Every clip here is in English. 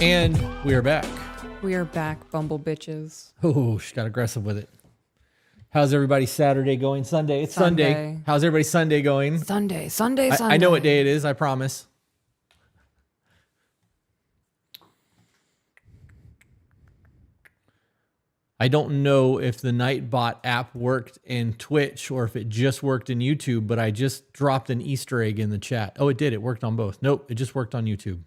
And we are back. We are back, bumble bitches. Oh, she got aggressive with it. How's everybody's Saturday going? Sunday. It's Sunday. How's everybody's Sunday going? Sunday. I know what day it is, I promise. I don't know if the Nightbot app worked in Twitch or if it just worked in YouTube, but I just dropped an Easter egg in the chat. Oh, it did. It worked on both. Nope, it just worked on YouTube.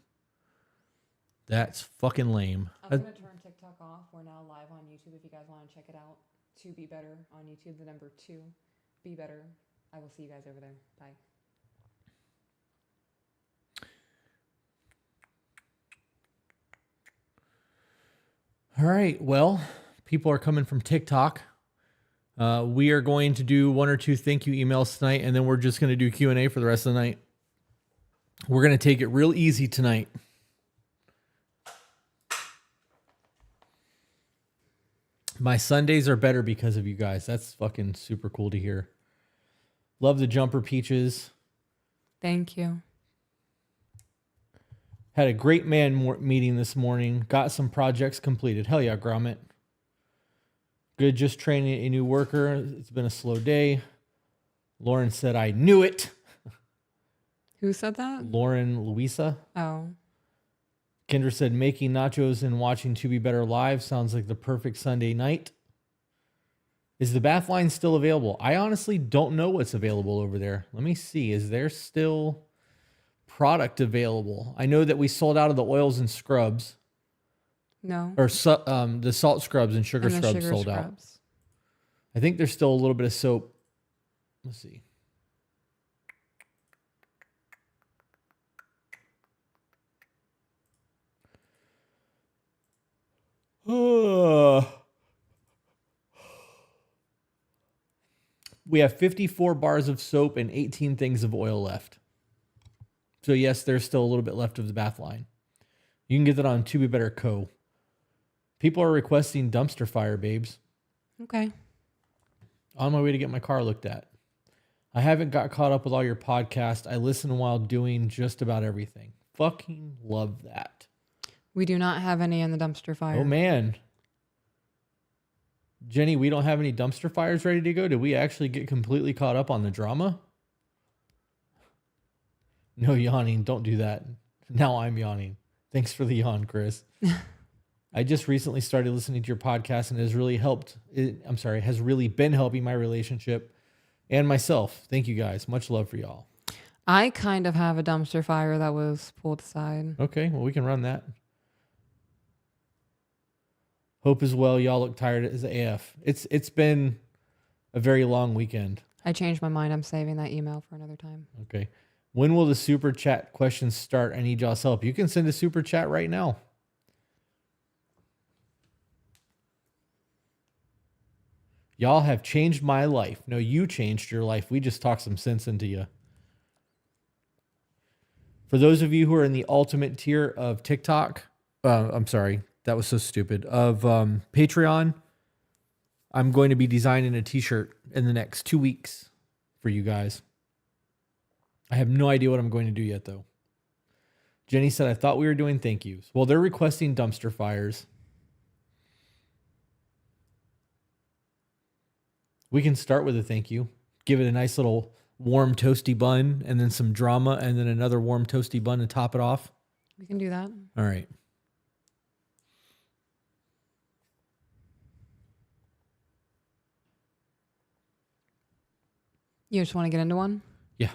That's fucking lame. I'm going to turn TikTok off. We're now live on YouTube if you guys want to check it out. 2 Be Better on YouTube, the number 2. Be Better. I will see you guys over there. Bye. All right. Well, people are coming from TikTok. We are going to do 1 or 2 thank you emails tonight, and then we're just going to do Q&A for the rest of the night. We're going to take it real easy tonight. My Sundays are better because of you guys. That's fucking super cool to hear. Love the jumper peaches. Thank you. Had a great meeting this morning. Got some projects completed. Hell yeah, Gromit. Good, just training a new worker. It's been a slow day. Lauren said, I knew it. Who said that? Lauren Louisa. Oh. Kendra said, making nachos and watching To Be Better live sounds like the perfect Sunday night. Is the bath line still available? I honestly don't know what's available over there. Let me see. Is there still product available? I know that we sold out of the oils and scrubs. No. Or the salt scrubs and sugar scrubs sold out. I think there's still a little bit of soap. Let's see. We have 54 bars of soap and 18 things of oil left. So yes, there's still a little bit left of the bath line. You can get that on To Be Better Co. People are requesting dumpster fire, babes. Okay. On my way to get my car looked at. I haven't got caught up with all your podcasts. I listen while doing just about everything. Fucking love that. We do not have any in the dumpster fire. Oh, man. Jenny, we don't have any dumpster fires ready to go. Did we actually get completely caught up on the drama? No yawning. Don't do that. Now I'm yawning. Thanks for the yawn, Chris. I just recently started listening to your podcast and has really has really been helping my relationship and myself. Thank you guys. Much love for y'all. I kind of have a dumpster fire that was pulled aside. Okay, well, we can run that. Hope as well. Y'all look tired as AF. It's been a very long weekend. I changed my mind. I'm saving that email for another time. Okay. When will the super chat questions start? I need y'all's help. You can send a super chat right now. Y'all have changed my life. No, you changed your life. We just talked some sense into you. For those of you who are in the ultimate tier of TikTok, I'm sorry, that was so stupid, of Patreon, I'm going to be designing a t-shirt in the next 2 weeks for you guys. I have no idea what I'm going to do yet, though. Jenny said, I thought we were doing thank yous. Well, they're requesting dumpster fires. We can start with a thank you. Give it a nice little warm toasty bun and then some drama and then another warm toasty bun to top it off. We can do that. All right. You just want to get into one? Yeah.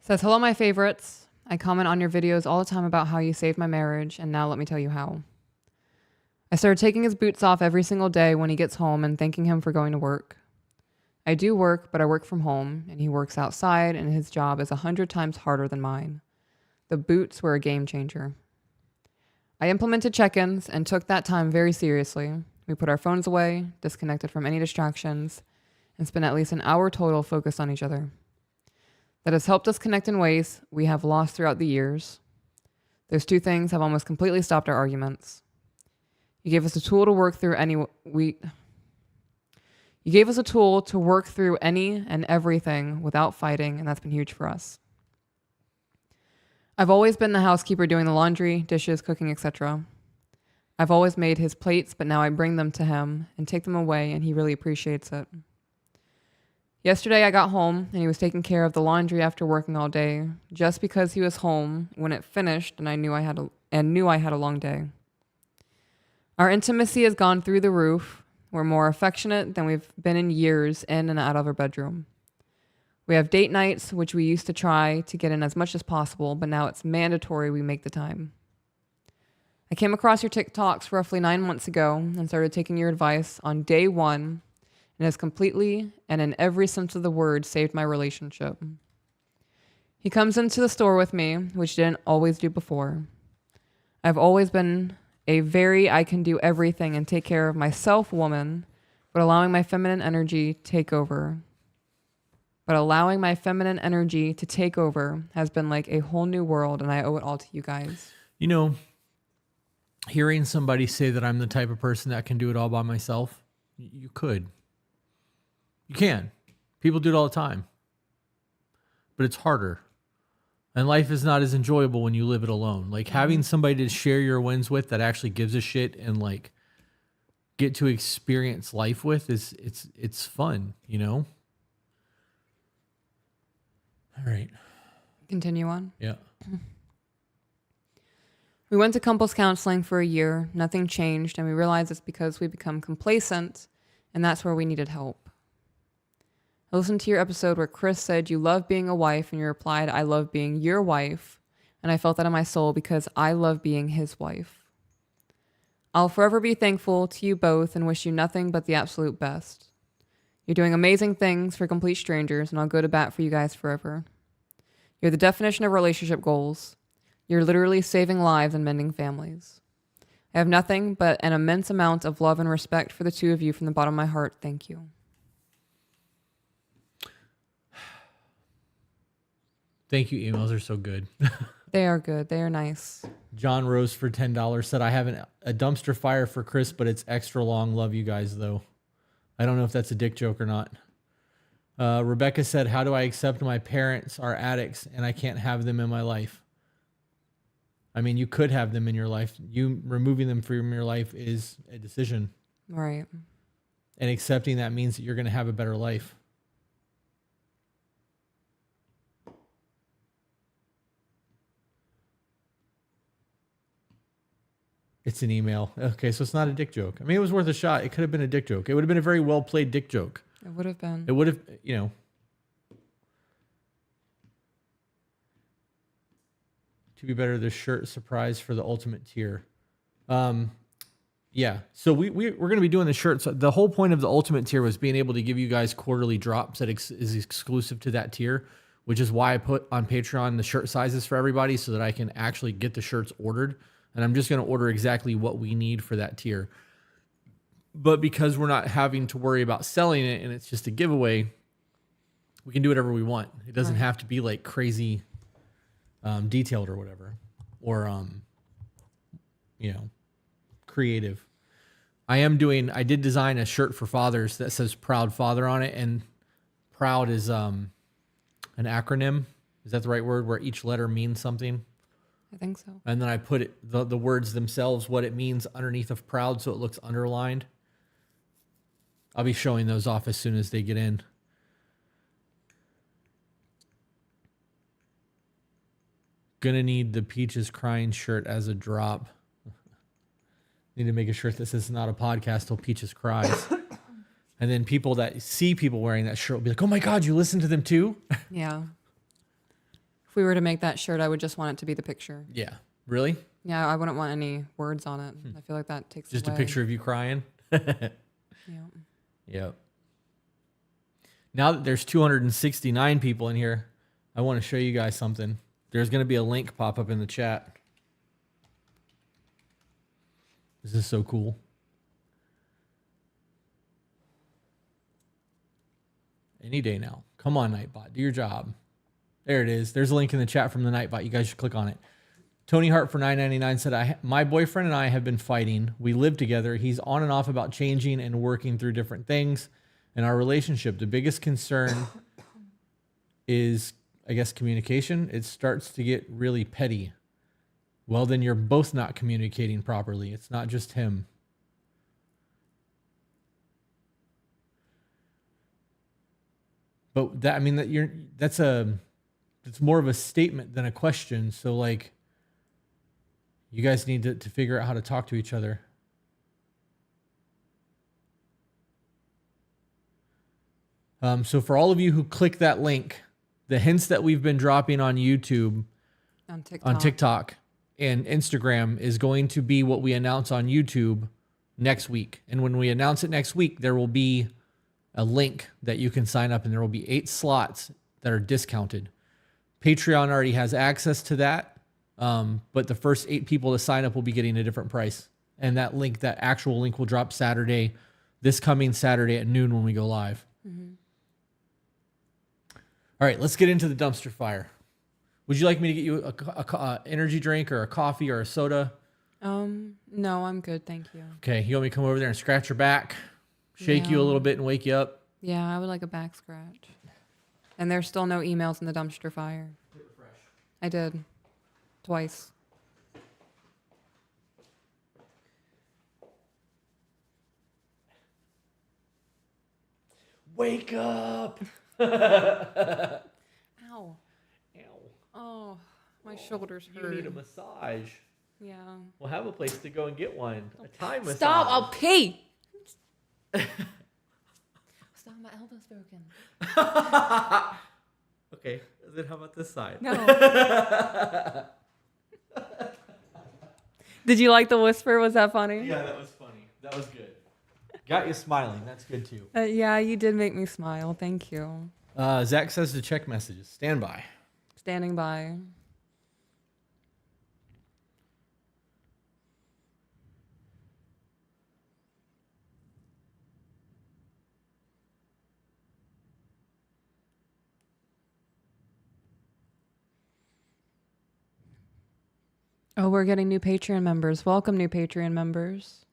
Says, hello, my favorites. I comment on your videos all the time about how you saved my marriage, and now let me tell you how. I started taking his boots off every single day when he gets home and thanking him for going to work. I do work, but I work from home, and he works outside, and his job is 100 times harder than mine. The boots were a game changer. I implemented check-ins and took that time very seriously. We put our phones away, disconnected from any distractions, and spent at least an hour total focused on each other. That has helped us connect in ways we have lost throughout the years. Those 2 things have almost completely stopped our arguments. You gave us a tool to work through any and everything without fighting, and that's been huge for us. I've always been the housekeeper doing the laundry, dishes, cooking, etc. I've always made his plates, but now I bring them to him and take them away, and he really appreciates it. Yesterday I got home, and he was taking care of the laundry after working all day, just because he was home when it finished, and I knew I had a long day. Our intimacy has gone through the roof. We're more affectionate than we've been in years in and out of our bedroom. We have date nights, which we used to try to get in as much as possible, but now it's mandatory we make the time. I came across your TikToks roughly 9 months ago and started taking your advice on day one, and has completely and in every sense of the word saved my relationship. He comes into the store with me, which didn't always do before. I've always been a very I can do everything and take care of myself woman, but allowing my feminine energy to take over has been like a whole new world, and I owe it all to you guys. You know, hearing somebody say that I'm the type of person that can do it all by myself, you could. You can. People do it all the time. But it's harder. And life is not as enjoyable when you live it alone. Like having somebody to share your wins with that actually gives a shit and like get to experience life with it's fun, you know? All right. Continue on. Yeah. We went to couples counseling for a year. Nothing changed, and we realized it's because we become complacent, and that's where we needed help. I listened to your episode where Chris said you love being a wife, and you replied, I love being your wife, and I felt that in my soul because I love being his wife. I'll forever be thankful to you both and wish you nothing but the absolute best. You're doing amazing things for complete strangers, and I'll go to bat for you guys forever. You're the definition of relationship goals. You're literally saving lives and mending families. I have nothing but an immense amount of love and respect for the two of you from the bottom of my heart. Thank you. Thank you. Emails are so good. They are good. They are nice. John Rose for $10 said, I have a dumpster fire for Chris, but it's extra long. Love you guys, though. I don't know if that's a dick joke or not. Rebecca said, how do I accept my parents are addicts and I can't have them in my life? I mean, you could have them in your life. You removing them from your life is a decision. Right. And accepting that means that you're going to have a better life. It's an email. Okay, so it's not a dick joke. I mean, it was worth a shot. It could have been a dick joke. It would have been a very well-played dick joke. It would have been. It would have, you know. To be better, the shirt surprise for the ultimate tier. Yeah, so we're going to be doing the shirts. So the whole point of the ultimate tier was being able to give you guys quarterly drops that is exclusive to that tier, which is why I put on Patreon the shirt sizes for everybody so that I can actually get the shirts ordered. And I'm just going to order exactly what we need for that tier. But because we're not having to worry about selling it and it's just a giveaway, we can do whatever we want. It doesn't have to be like crazy detailed or whatever. Or, creative. I did design a shirt for fathers that says Proud Father on it. And proud is an acronym. Is that the right word? Where each letter means something? I think so. And then I put the words themselves, what it means underneath of proud, so it looks underlined. I'll be showing those off as soon as they get in. Gonna need the Peaches Crying shirt as a drop. Need to make a shirt that says not a podcast till Peaches cries. And then people that see people wearing that shirt will be like, oh my God, you listen to them too? Yeah. If we were to make that shirt, I would just want it to be the picture. Yeah. Really? Yeah, I wouldn't want any words on it. I feel like that takes Just away. a picture of you crying? Yeah. Yep. Now that there's 269 people in here, I want to show you guys something. There's going to be a link pop up in the chat. This is so cool. Any day now. Come on, Nightbot. Do your job. There it is. There's a link in the chat from the Nightbot. You guys should click on it. Tony Hart for $9.99 said, my boyfriend and I have been fighting. We live together. He's on and off about changing and working through different things in our relationship. The biggest concern is I guess, communication, it starts to get really petty. Well, then you're both not communicating properly. It's not just him. But that, I mean, that's more of a statement than a question. So like, you guys need to figure out how to talk to each other. So for all of you who click that link, the hints that we've been dropping on YouTube, on TikTok and Instagram is going to be what we announce on YouTube next week. And when we announce it next week, there will be a link that you can sign up, and there will be 8 slots that are discounted. Patreon already has access to that, but the first 8 people to sign up will be getting a different price. And that link, that actual link, will drop this coming Saturday at noon when we go live. Mm-hmm. All right, let's get into the dumpster fire. Would you like me to get you a energy drink or a coffee or a soda? No, I'm good, thank you. Okay, you want me to come over there and scratch your back, shake you a little bit and wake you up? Yeah, I would like a back scratch. And there's still no emails in the dumpster fire. Hit refresh. I did. Twice. Wake up! Ow. Ow. Oh, my shoulders hurt. You need a massage. Yeah. We'll have a place to go and get one. A Thai massage. Stop, I'll pee! Stop, my elbow's broken. Okay, then how about this side? No. Did you like the whisper? Was that funny? Yeah, that was funny. That was good. Got you smiling. That's good too. Yeah, you did make me smile. Thank you. Zach says to check messages. Stand by. Standing by. Oh, we're getting new Patreon members. Welcome, new Patreon members.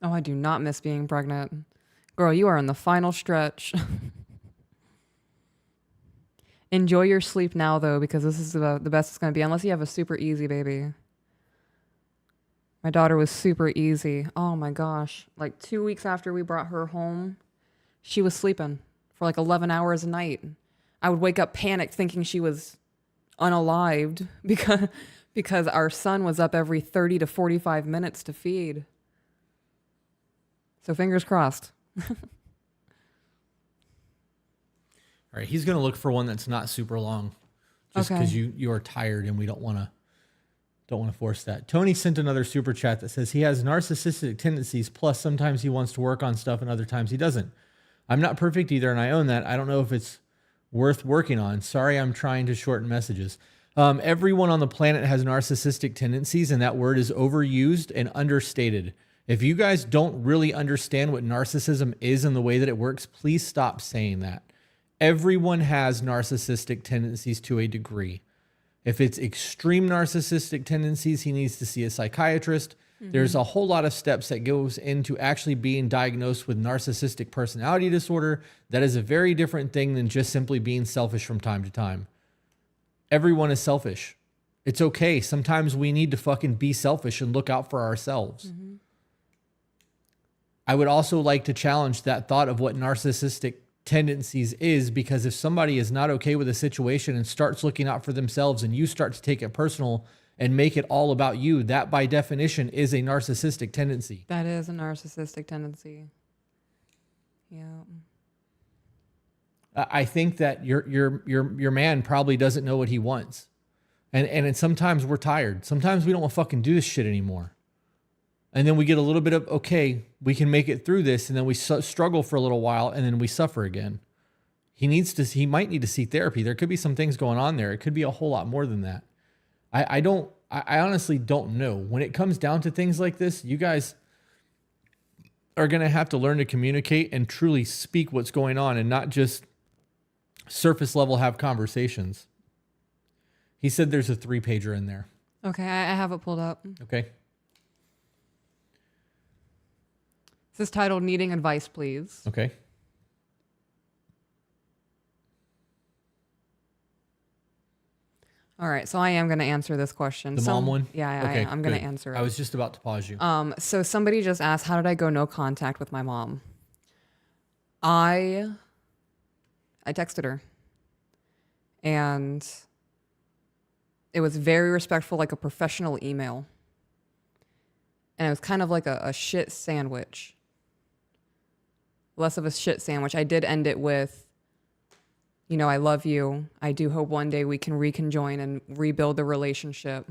Oh, I do not miss being pregnant. Girl, you are in the final stretch. Enjoy your sleep now, though, because this is the best it's going to be, unless you have a super easy baby. My daughter was super easy. Oh, my gosh. Like 2 weeks after we brought her home, she was sleeping for like 11 hours a night. I would wake up panicked thinking she was unalived because our son was up every 30 to 45 minutes to feed. So fingers crossed. All right, he's going to look for one that's not super long, just because you are tired and we don't want to force that. Tony sent another super chat that says he has narcissistic tendencies, plus sometimes he wants to work on stuff and other times he doesn't. I'm not perfect either, and I own that. I don't know if it's worth working on. Sorry, I'm trying to shorten messages. Everyone on the planet has narcissistic tendencies, and that word is overused and understated. If you guys don't really understand what narcissism is and the way that it works, please stop saying that. Everyone has narcissistic tendencies to a degree. If it's extreme narcissistic tendencies, he needs to see a psychiatrist. Mm-hmm. There's a whole lot of steps that goes into actually being diagnosed with narcissistic personality disorder. That is a very different thing than just simply being selfish from time to time. Everyone is selfish. It's okay. Sometimes we need to fucking be selfish and look out for ourselves. Mm-hmm. I would also like to challenge that thought of what narcissistic tendencies is, because if somebody is not okay with a situation and starts looking out for themselves and you start to take it personal and make it all about you, that by definition is a narcissistic tendency. That is a narcissistic tendency. Yeah. I think that your man probably doesn't know what he wants. And sometimes we're tired. Sometimes we don't want to fucking do this shit anymore. And then we get a little bit of, okay, we can make it through this. And then we struggle for a little while and then we suffer again. He might need to see therapy. There could be some things going on there. It could be a whole lot more than that. I honestly don't know. When it comes down to things like this, you guys are going to have to learn to communicate and truly speak what's going on and not just surface level have conversations. He said there's a 3-pager in there. Okay, I have it pulled up. Okay. This is titled Needing Advice, Please. Okay. All right, so I am going to answer this question. The mom one? Yeah, Okay, I'm going to good. answer it. I was just about to pause you. So somebody just asked, how did I go no contact with my mom? I texted her, and it was very respectful, like a professional email. And it was kind of like a shit sandwich. Less of a shit sandwich. I did end it with, I love you. I do hope one day we can reconjoin and rebuild the relationship.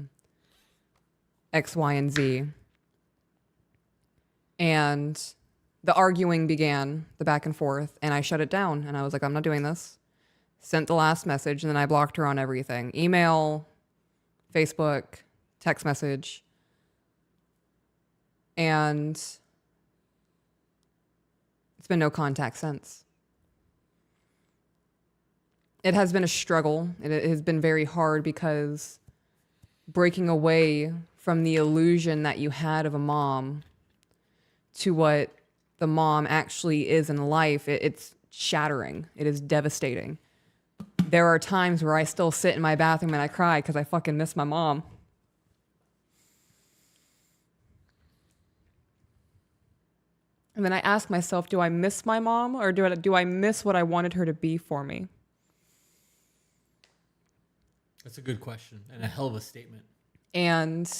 X, Y, and Z. And the arguing began, the back and forth, and I shut it down. And I was like, I'm not doing this. Sent the last message, and then I blocked her on everything. Email, Facebook, text message. And it's been no contact since. It has been a struggle. It has been very hard because breaking away from the illusion that you had of a mom to what the mom actually is in life, it's shattering. It is devastating. There are times where I still sit in my bathroom and I cry because I fucking miss my mom. And then I ask myself, do I miss my mom, or do I miss what I wanted her to be for me? That's a good question and a hell of a statement. And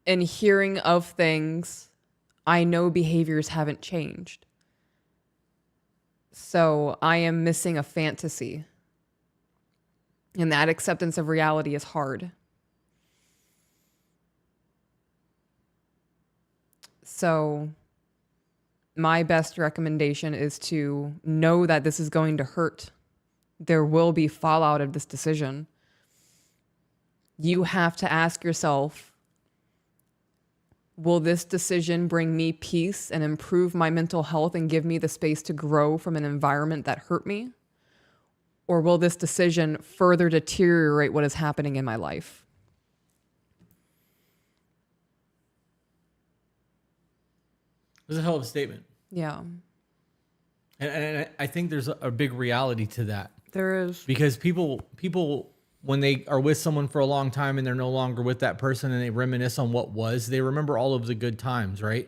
in hearing of things, I know behaviors haven't changed. So I am missing a fantasy. And that acceptance of reality is hard. So my best recommendation is to know that this is going to hurt. There will be fallout of this decision. You have to ask yourself, will this decision bring me peace and improve my mental health and give me the space to grow from an environment that hurt me? Or will this decision further deteriorate what is happening in my life? That's a hell of a statement. Yeah. And I think there's a big reality to that. There is. Because people, when they are with someone for a long time and they're no longer with that person and they reminisce on what was, they remember all of the good times, right?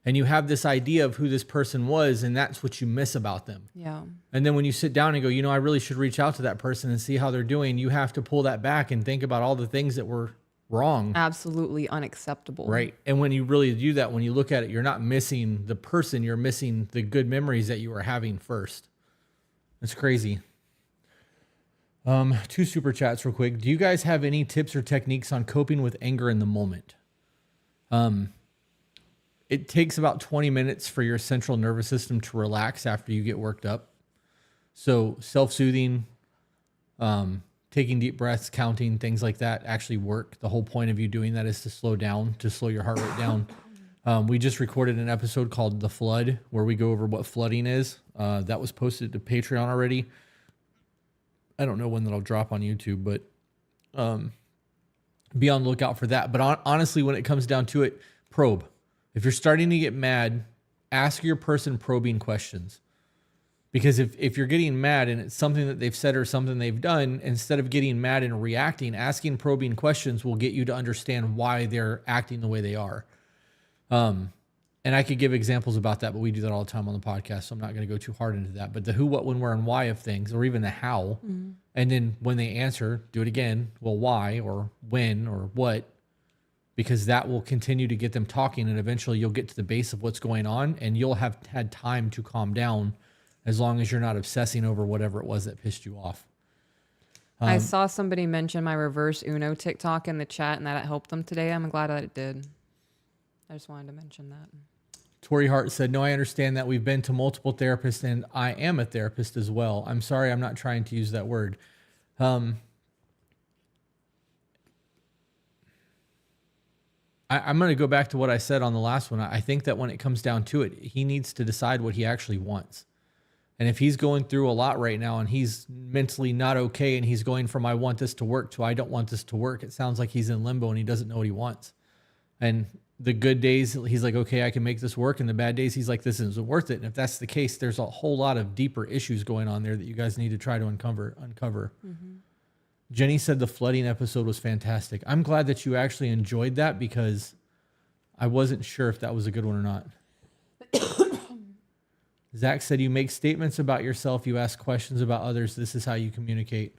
And you have this idea of who this person was, and that's what you miss about them. Yeah. And then when you sit down and go, I really should reach out to that person and see how they're doing, you have to pull that back and think about all the things that were wrong. Absolutely unacceptable. Right. And when you really do that, when you look at it, you're not missing the person, you're missing the good memories that you were having first. It's crazy. 2 super chats real quick. Do you guys have any tips or techniques on coping with anger in the moment? It takes about 20 minutes for your central nervous system to relax after you get worked up. So self-soothing, taking deep breaths, counting, things like that actually work. The whole point of you doing that is to slow down, to slow your heart rate down. We just recorded an episode called The Flood, where we go over what flooding is. That was posted to Patreon already. I don't know when that'll drop on YouTube, but be on the lookout for that. But honestly, when it comes down to it, probe. If you're starting to get mad, ask your person probing questions. Because if you're getting mad and it's something that they've said or something they've done, instead of getting mad and reacting, asking probing questions will get you to understand why they're acting the way they are. And I could give examples about that, but we do that all the time on the podcast, so I'm not going to go too hard into that. But the who, what, when, where, and why of things, or even the how, and then when they answer, do it again. Well, why, or when, or what, because that will continue to get them talking, and eventually you'll get to the base of what's going on, and you'll have had time to calm down as long as you're not obsessing over whatever it was that pissed you off. I saw somebody mention my reverse Uno TikTok in the chat and that it helped them today. I'm glad that it did. I just wanted to mention that. Tori Hart said, no, I understand that. We've been to multiple therapists and I am a therapist as well. I'm sorry, I'm not trying to use that word. I'm going to go back to what I said on the last one. I think that when it comes down to it, he needs to decide what he actually wants. And if he's going through a lot right now and he's mentally not okay and he's going from I want this to work to I don't want this to work, it sounds like he's in limbo and he doesn't know what he wants. And the good days, he's like, okay, I can make this work. And the bad days, he's like, this isn't worth it. And if that's the case, there's a whole lot of deeper issues going on there that you guys need to try to uncover. Mm-hmm. Jenny said the flooding episode was fantastic. I'm glad that you actually enjoyed that because I wasn't sure if that was a good one or not. Zach said you make statements about yourself. You ask questions about others. This is how you communicate.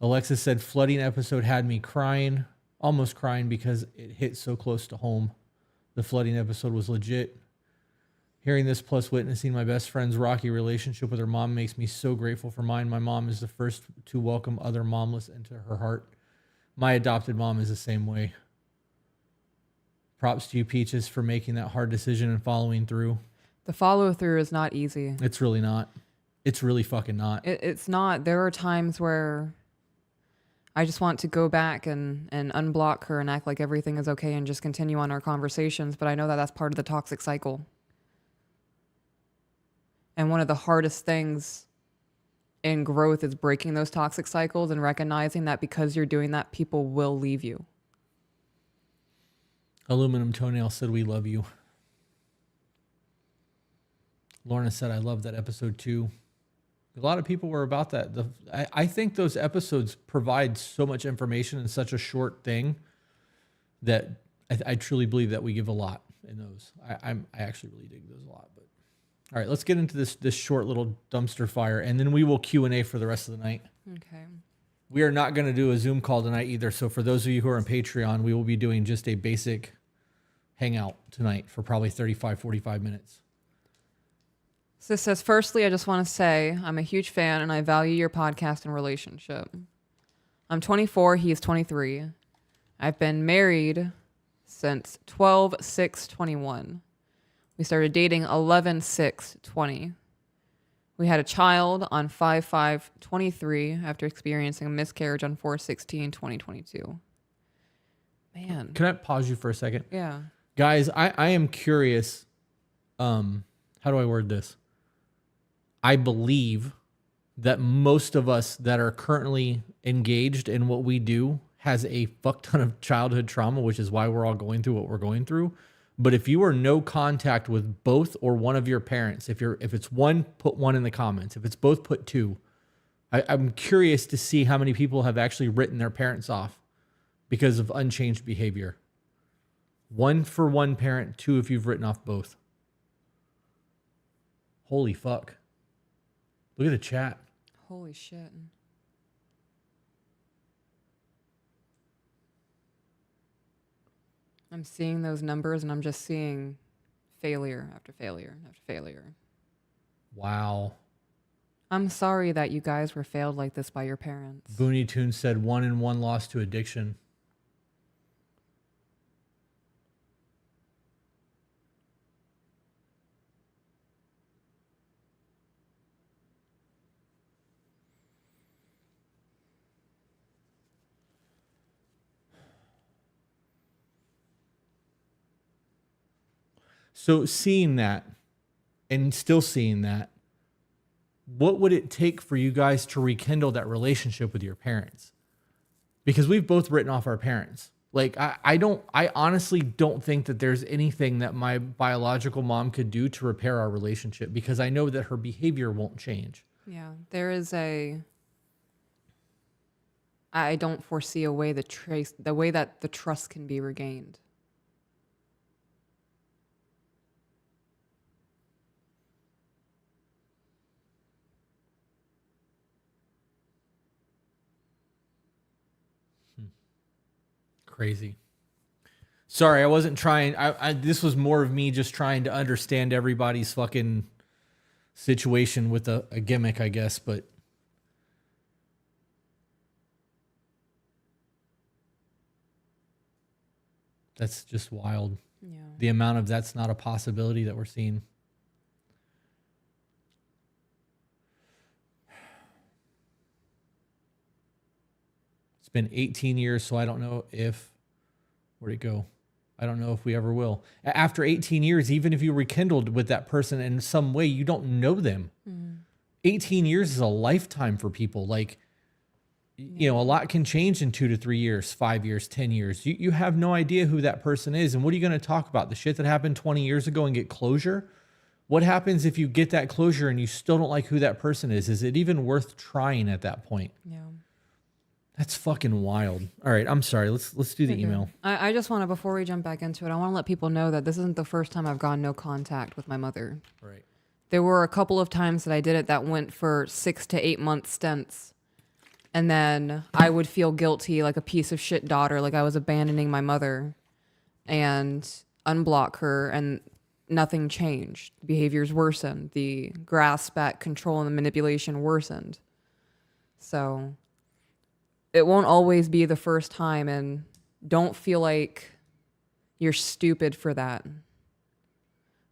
Alexis said flooding episode had me crying. Almost crying because it hit so close to home. The flooding episode was legit. Hearing this plus witnessing my best friend's rocky relationship with her mom makes me so grateful for mine. My mom is the first to welcome other momless into her heart. My adopted mom is the same way. Props to you, Peaches, for making that hard decision and following through. The follow through is not easy. It's really not. It's really fucking not. It's not. There are times where I just want to go back and unblock her and act like everything is okay and just continue on our conversations. But I know that that's part of the toxic cycle. And one of the hardest things in growth is breaking those toxic cycles and recognizing that because you're doing that, people will leave you. Aluminum Toenail said, we love you. Lorna said, I love that episode too. A lot of people were about that. I think those episodes provide so much information in such a short thing that I truly believe that we give a lot in those. I actually really dig those a lot. But all right, let's get into this short little dumpster fire, and then we will Q&A for the rest of the night. Okay. We are not going to do a Zoom call tonight either. So for those of you who are on Patreon, we will be doing just a basic hangout tonight for probably 35, 45 minutes. So it says, firstly, I just want to say I'm a huge fan and I value your podcast and relationship. I'm 24. He is 23. I've been married since 12/6/21. We started dating 11/6/20. We had a child on 5/5/23 after experiencing a miscarriage on 4/16/2022. Man. Can I pause you for a second? Yeah. Guys, I am curious. How do I word this? I believe that most of us that are currently engaged in what we do has a fuck ton of childhood trauma, which is why we're all going through what we're going through. But if you are no contact with both or one of your parents, if it's one, put one in the comments. If it's both, put two. I'm curious to see how many people have actually written their parents off because of unchanged behavior. One for one parent, two if you've written off both. Holy fuck. Look at the chat. Holy shit. I'm seeing those numbers and I'm just seeing failure after failure after failure. Wow. I'm sorry that you guys were failed like this by your parents. Booney Toon said 1 in 1 loss to addiction. So seeing that and still seeing that, what would it take for you guys to rekindle that relationship with your parents? Because we've both written off our parents. Like, I honestly don't think that there's anything that my biological mom could do to repair our relationship because I know that her behavior won't change. Yeah, I don't foresee a way the way that the trust can be regained. Crazy. Sorry, I wasn't trying. This was more of me just trying to understand everybody's fucking situation with a gimmick, I guess. But that's just wild. Yeah. The amount of that's not a possibility that we're seeing. It's been 18 years, so I don't know if, where'd it go? I don't know if we ever will. After 18 years, even if you rekindled with that person in some way, you don't know them. 18 years is a lifetime for people. Like, You know, a lot can change in 2 to 3 years, 5 years, 10 years. You have no idea who that person is. And what are you going to talk about? The shit that happened 20 years ago and get closure? What happens if you get that closure and you still don't like who that person is? Is it even worth trying at that point? Yeah. That's fucking wild. All right, I'm sorry. Let's do the email. I just want to, before we jump back into it, I want to let people know that this isn't the first time I've gone no contact with my mother. Right. There were a couple of times that I did it that went for 6 to 8 month stints. And then I would feel guilty, like a piece of shit daughter, like I was abandoning my mother, and unblock her, and nothing changed. Behaviors worsened. The grasp at control and the manipulation worsened. So it won't always be the first time, and don't feel like you're stupid for that,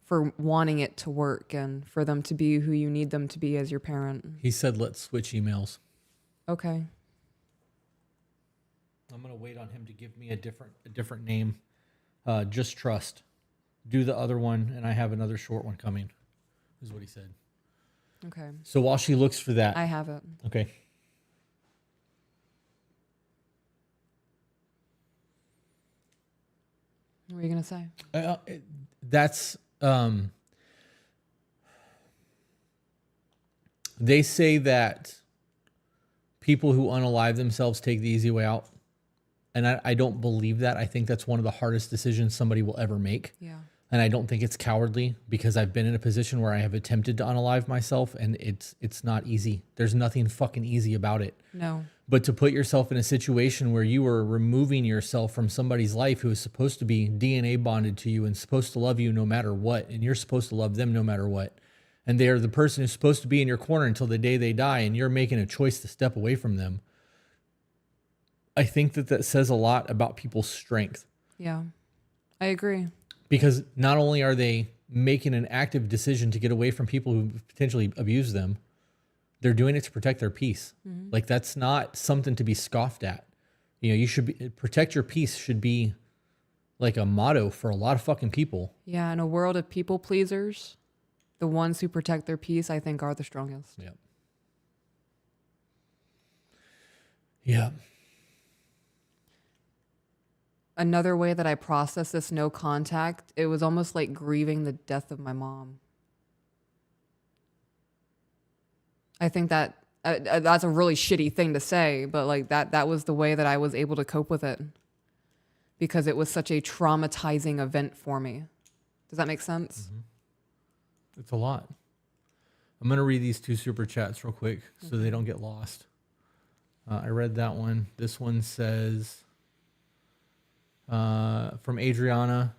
for wanting it to work and for them to be who you need them to be as your parent. He said, let's switch emails. Okay. I'm going to wait on him to give me a different name. Just trust. Do the other one, and I have another short one coming, is what he said. Okay. So while she looks for that. I have it. Okay. What were you going to say? That's, they say that people who unalive themselves take the easy way out. And I don't believe that. I think that's one of the hardest decisions somebody will ever make. Yeah. And I don't think it's cowardly, because I've been in a position where I have attempted to unalive myself, and it's not easy. There's nothing fucking easy about it. No. But to put yourself in a situation where you are removing yourself from somebody's life who is supposed to be DNA bonded to you and supposed to love you no matter what, and you're supposed to love them no matter what, and they are the person who's supposed to be in your corner until the day they die, and you're making a choice to step away from them, I think that says a lot about people's strength. Yeah, I agree. Because not only are they making an active decision to get away from people who potentially abuse them, they're doing it to protect their peace. Mm-hmm. Like, that's not something to be scoffed at. You know, you should be, protect your peace should be like a motto for a lot of fucking people. Yeah, in a world of people pleasers, the ones who protect their peace, I think, are the strongest. Yeah. Yeah. Another way that I processed this no contact, it was almost like grieving the death of my mom. I think that that's a really shitty thing to say, but like that was the way that I was able to cope with it, because it was such a traumatizing event for me. Does that make sense? Mm-hmm. It's a lot. I'm going to read these 2 super chats real quick so they don't get lost. I read that one. This one says, from Adriana,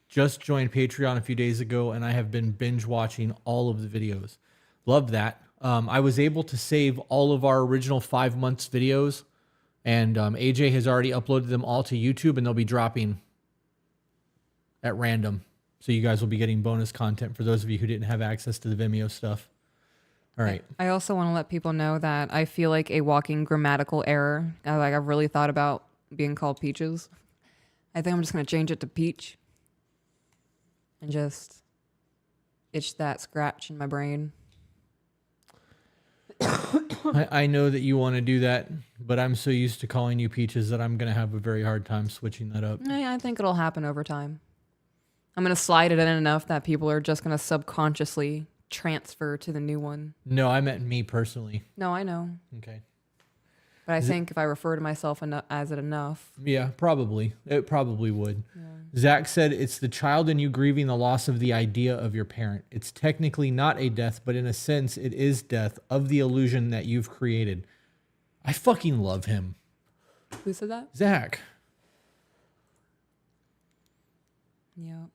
just joined Patreon a few days ago, and I have been binge watching all of the videos. Love that. I was able to save all of our original 5 months videos, and AJ has already uploaded them all to YouTube, and they'll be dropping at random. So you guys will be getting bonus content for those of you who didn't have access to the Vimeo stuff. All right. I also want to let people know that I feel like a walking grammatical error. I've really thought about being called Peaches. I think I'm just going to change it to Peach and just itch that scratch in my brain. I know that you want to do that, but I'm so used to calling you Peaches that I'm going to have a very hard time switching that up. I think it'll happen over time. I'm going to slide it in enough that people are just going to subconsciously transfer to the new one. No, I meant me personally. No, I know. Okay. But I think if I refer to myself as it enough. Yeah, probably. It probably would. Yeah. Zach said, it's the child in you grieving the loss of the idea of your parent. It's technically not a death, but in a sense, it is death of the illusion that you've created. I fucking love him. Who said that? Zach. Yeah.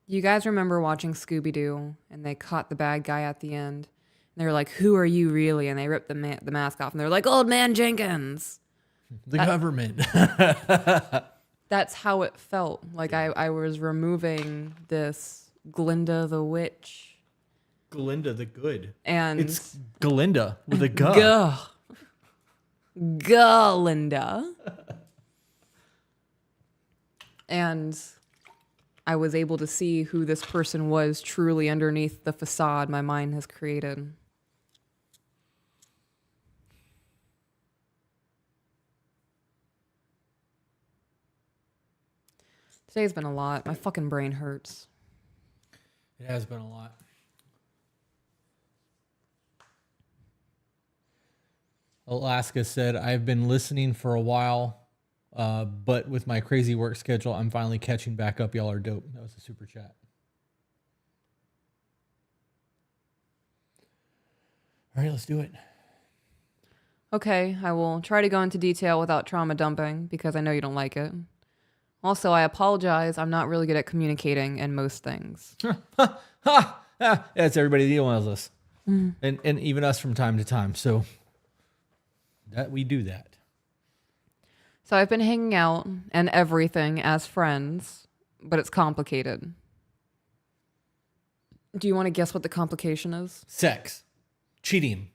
You guys remember watching Scooby-Doo and they caught the bad guy at the end? And they were like, who are you really? And they ripped the mask off and they're like, Old Man Jenkins. The government. That's how it felt. Like I was removing this Glinda the witch. Glinda the good. And it's Glinda with a G. Glinda. And I was able to see who this person was truly underneath the facade my mind has created. Today's been a lot. My fucking brain hurts. It has been a lot. Alaska said, I've been listening for a while, but with my crazy work schedule, I'm finally catching back up. Y'all are dope. That was a super chat. All right, let's do it. Okay, I will try to go into detail without trauma dumping because I know you don't like it. Also, I apologize. I'm not really good at communicating in most things. That's everybody that emails us. And even us from time to time. So that we do that. So I've been hanging out and everything as friends, but it's complicated. Do you want to guess what the complication is? Sex, cheating,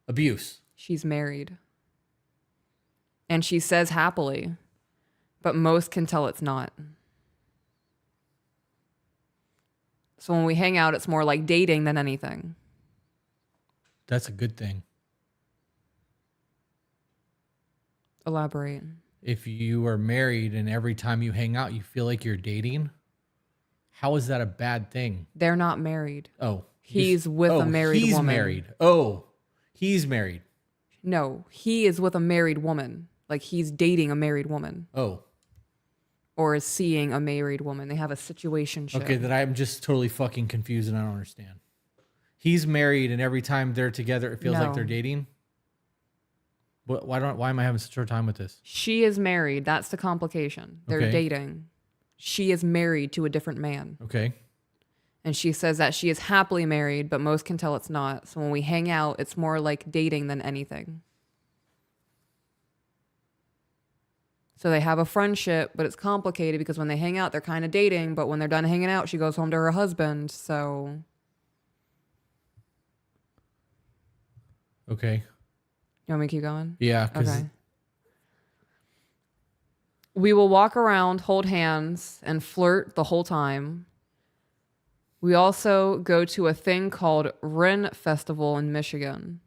abuse. She's married. And she says happily, but most can tell it's not. So when we hang out, it's more like dating than anything. That's a good thing. Elaborate. If you are married and every time you hang out, you feel like you're dating, how is that a bad thing? They're not married. Oh. He's with a married he's woman. Married. Oh, he's married. No, he is with a married woman. Like he's dating a married woman. Oh. Or is seeing a married woman. They have a situationship. Okay, then I'm just totally fucking confused and I don't understand. He's married and every time they're together, it feels like they're dating? Why am I having such a hard time with this? She is married. That's the complication. They're Okay. dating. She is married to a different man. Okay. And she says that she is happily married, but most can tell it's not. So when we hang out, it's more like dating than anything. So they have a friendship, but it's complicated because when they hang out, they're kind of dating. But when they're done hanging out, she goes home to her husband. So. Okay. You want me to keep going? Yeah. Okay. We will walk around, hold hands, and flirt the whole time. We also go to a thing called Ren Festival in Michigan.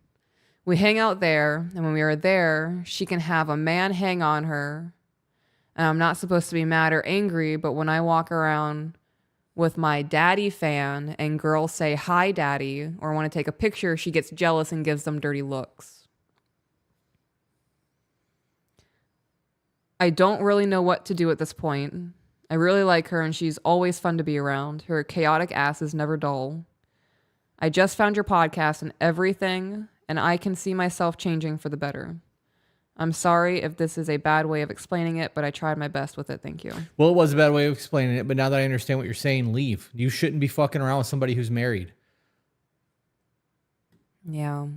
We hang out there, and when we are there, she can have a man hang on her. And I'm not supposed to be mad or angry, but when I walk around with my daddy fan and girls say, hi, daddy, or want to take a picture, she gets jealous and gives them dirty looks. I don't really know what to do at this point. I really like her and she's always fun to be around. Her chaotic ass is never dull. I just found your podcast and everything, and I can see myself changing for the better. I'm sorry if this is a bad way of explaining it, but I tried my best with it. Thank you. Well, it was a bad way of explaining it, but now that I understand what you're saying, leave. You shouldn't be fucking around with somebody who's married. Yeah.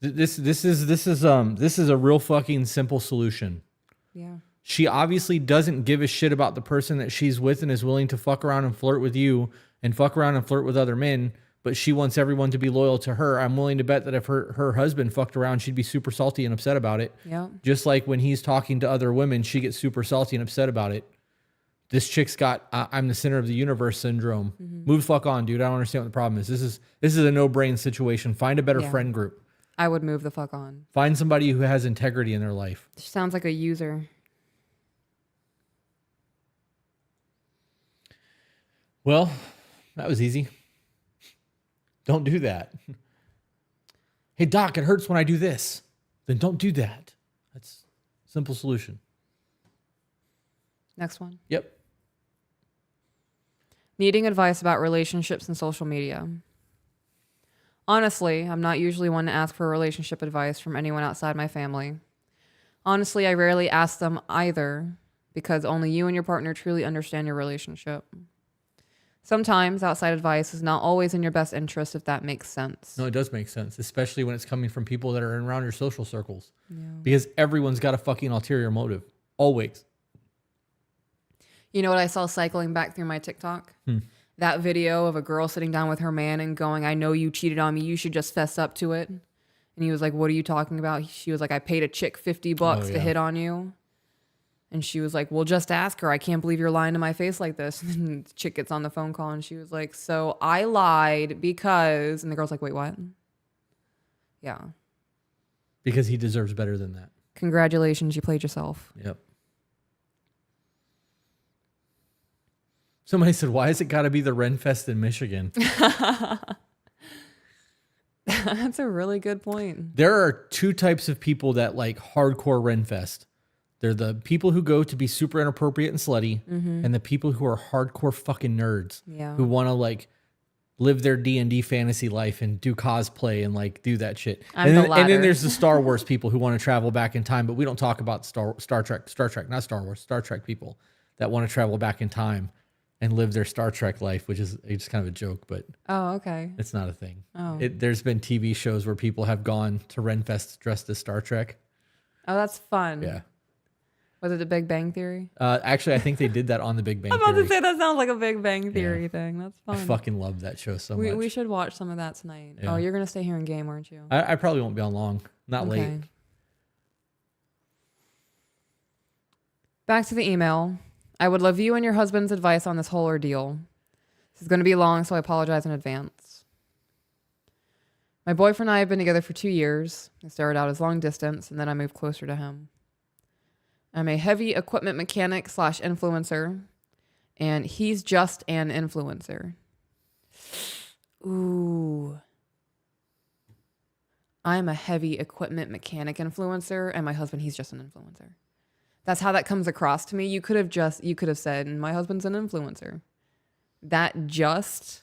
This is a real fucking simple solution. Yeah. She obviously doesn't give a shit about the person that she's with and is willing to fuck around and flirt with you and fuck around and flirt with other men, but she wants everyone to be loyal to her. I'm willing to bet that if her husband fucked around, she'd be super salty and upset about it. Yeah. Just like when he's talking to other women, she gets super salty and upset about it. This chick's got I'm the center of the universe syndrome. Mm-hmm. Move the fuck on, dude. I don't understand what the problem is. This is a no-brain situation. Find a better friend group. I would move the fuck on. Find somebody who has integrity in their life. She sounds like a user. Well, that was easy. Don't do that. Hey, doc, it hurts when I do this. Then don't do that. That's a simple solution. Next one. Yep. Needing advice about relationships and social media. Honestly, I'm not usually one to ask for relationship advice from anyone outside my family. Honestly, I rarely ask them either because only you and your partner truly understand your relationship. Sometimes outside advice is not always in your best interest, if that makes sense. No, it does make sense, especially when it's coming from people that are around your social circles. Yeah. Because everyone's got a fucking ulterior motive. Always. You know what I saw cycling back through my TikTok? That video of a girl sitting down with her man and going, I know you cheated on me. You should just fess up to it. And he was like, what are you talking about? She was like, I paid a chick $50 to hit on you. And she was like, well, just ask her. I can't believe you're lying to my face like this. And the chick gets on the phone call and she was like, so I lied because, and the girl's like, wait, what? Yeah. Because he deserves better than that. Congratulations, you played yourself. Yep. Somebody said, why has it got to be the Renfest in Michigan? That's a really good point. There are two types of people that like hardcore Renfest. They're the people who go to be super inappropriate and slutty, and the people who are hardcore fucking nerds who want to like live their D&D fantasy life and do cosplay and like do that shit. And then there's the Star Wars people who want to travel back in time, but we don't talk about Star Trek, not Star Wars, Star Trek people that want to travel back in time and live their Star Trek life, which is just kind of a joke, but okay, it's not a thing. There's been TV shows where people have gone to Renfest dressed as Star Trek. Oh, that's fun. Yeah. Was it the Big Bang Theory? Actually, I think they did that on the Big Bang Theory. I'm about to say that sounds like a Big Bang Theory thing. That's fun. I fucking love that show so much. We should watch some of that tonight. Yeah. Oh, you're going to stay here and game, aren't you? I probably won't be on long. Not late. Back to the email. I would love you and your husband's advice on this whole ordeal. This is going to be long, so I apologize in advance. My boyfriend and I have been together for 2 years. I started out as long distance, and then I moved closer to him. I'm a heavy equipment mechanic / influencer, and he's just an influencer. Ooh. I'm a heavy equipment mechanic influencer, and my husband, he's just an influencer. That's how that comes across to me. You could have said, my husband's an influencer. That just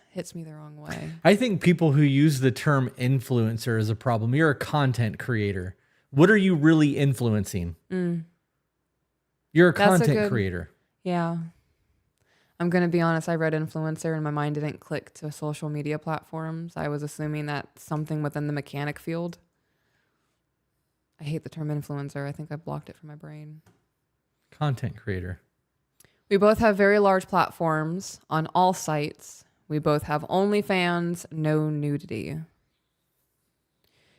hits me the wrong way. I think people who use the term influencer is a problem. You're a content creator. What are you really influencing? You're a content creator. Yeah. I'm going to be honest. I read influencer and my mind didn't click to social media platforms. I was assuming that something within the mechanic field. I hate the term influencer. I think I blocked it from my brain. Content creator. We both have very large platforms on all sites. We both have OnlyFans, no nudity.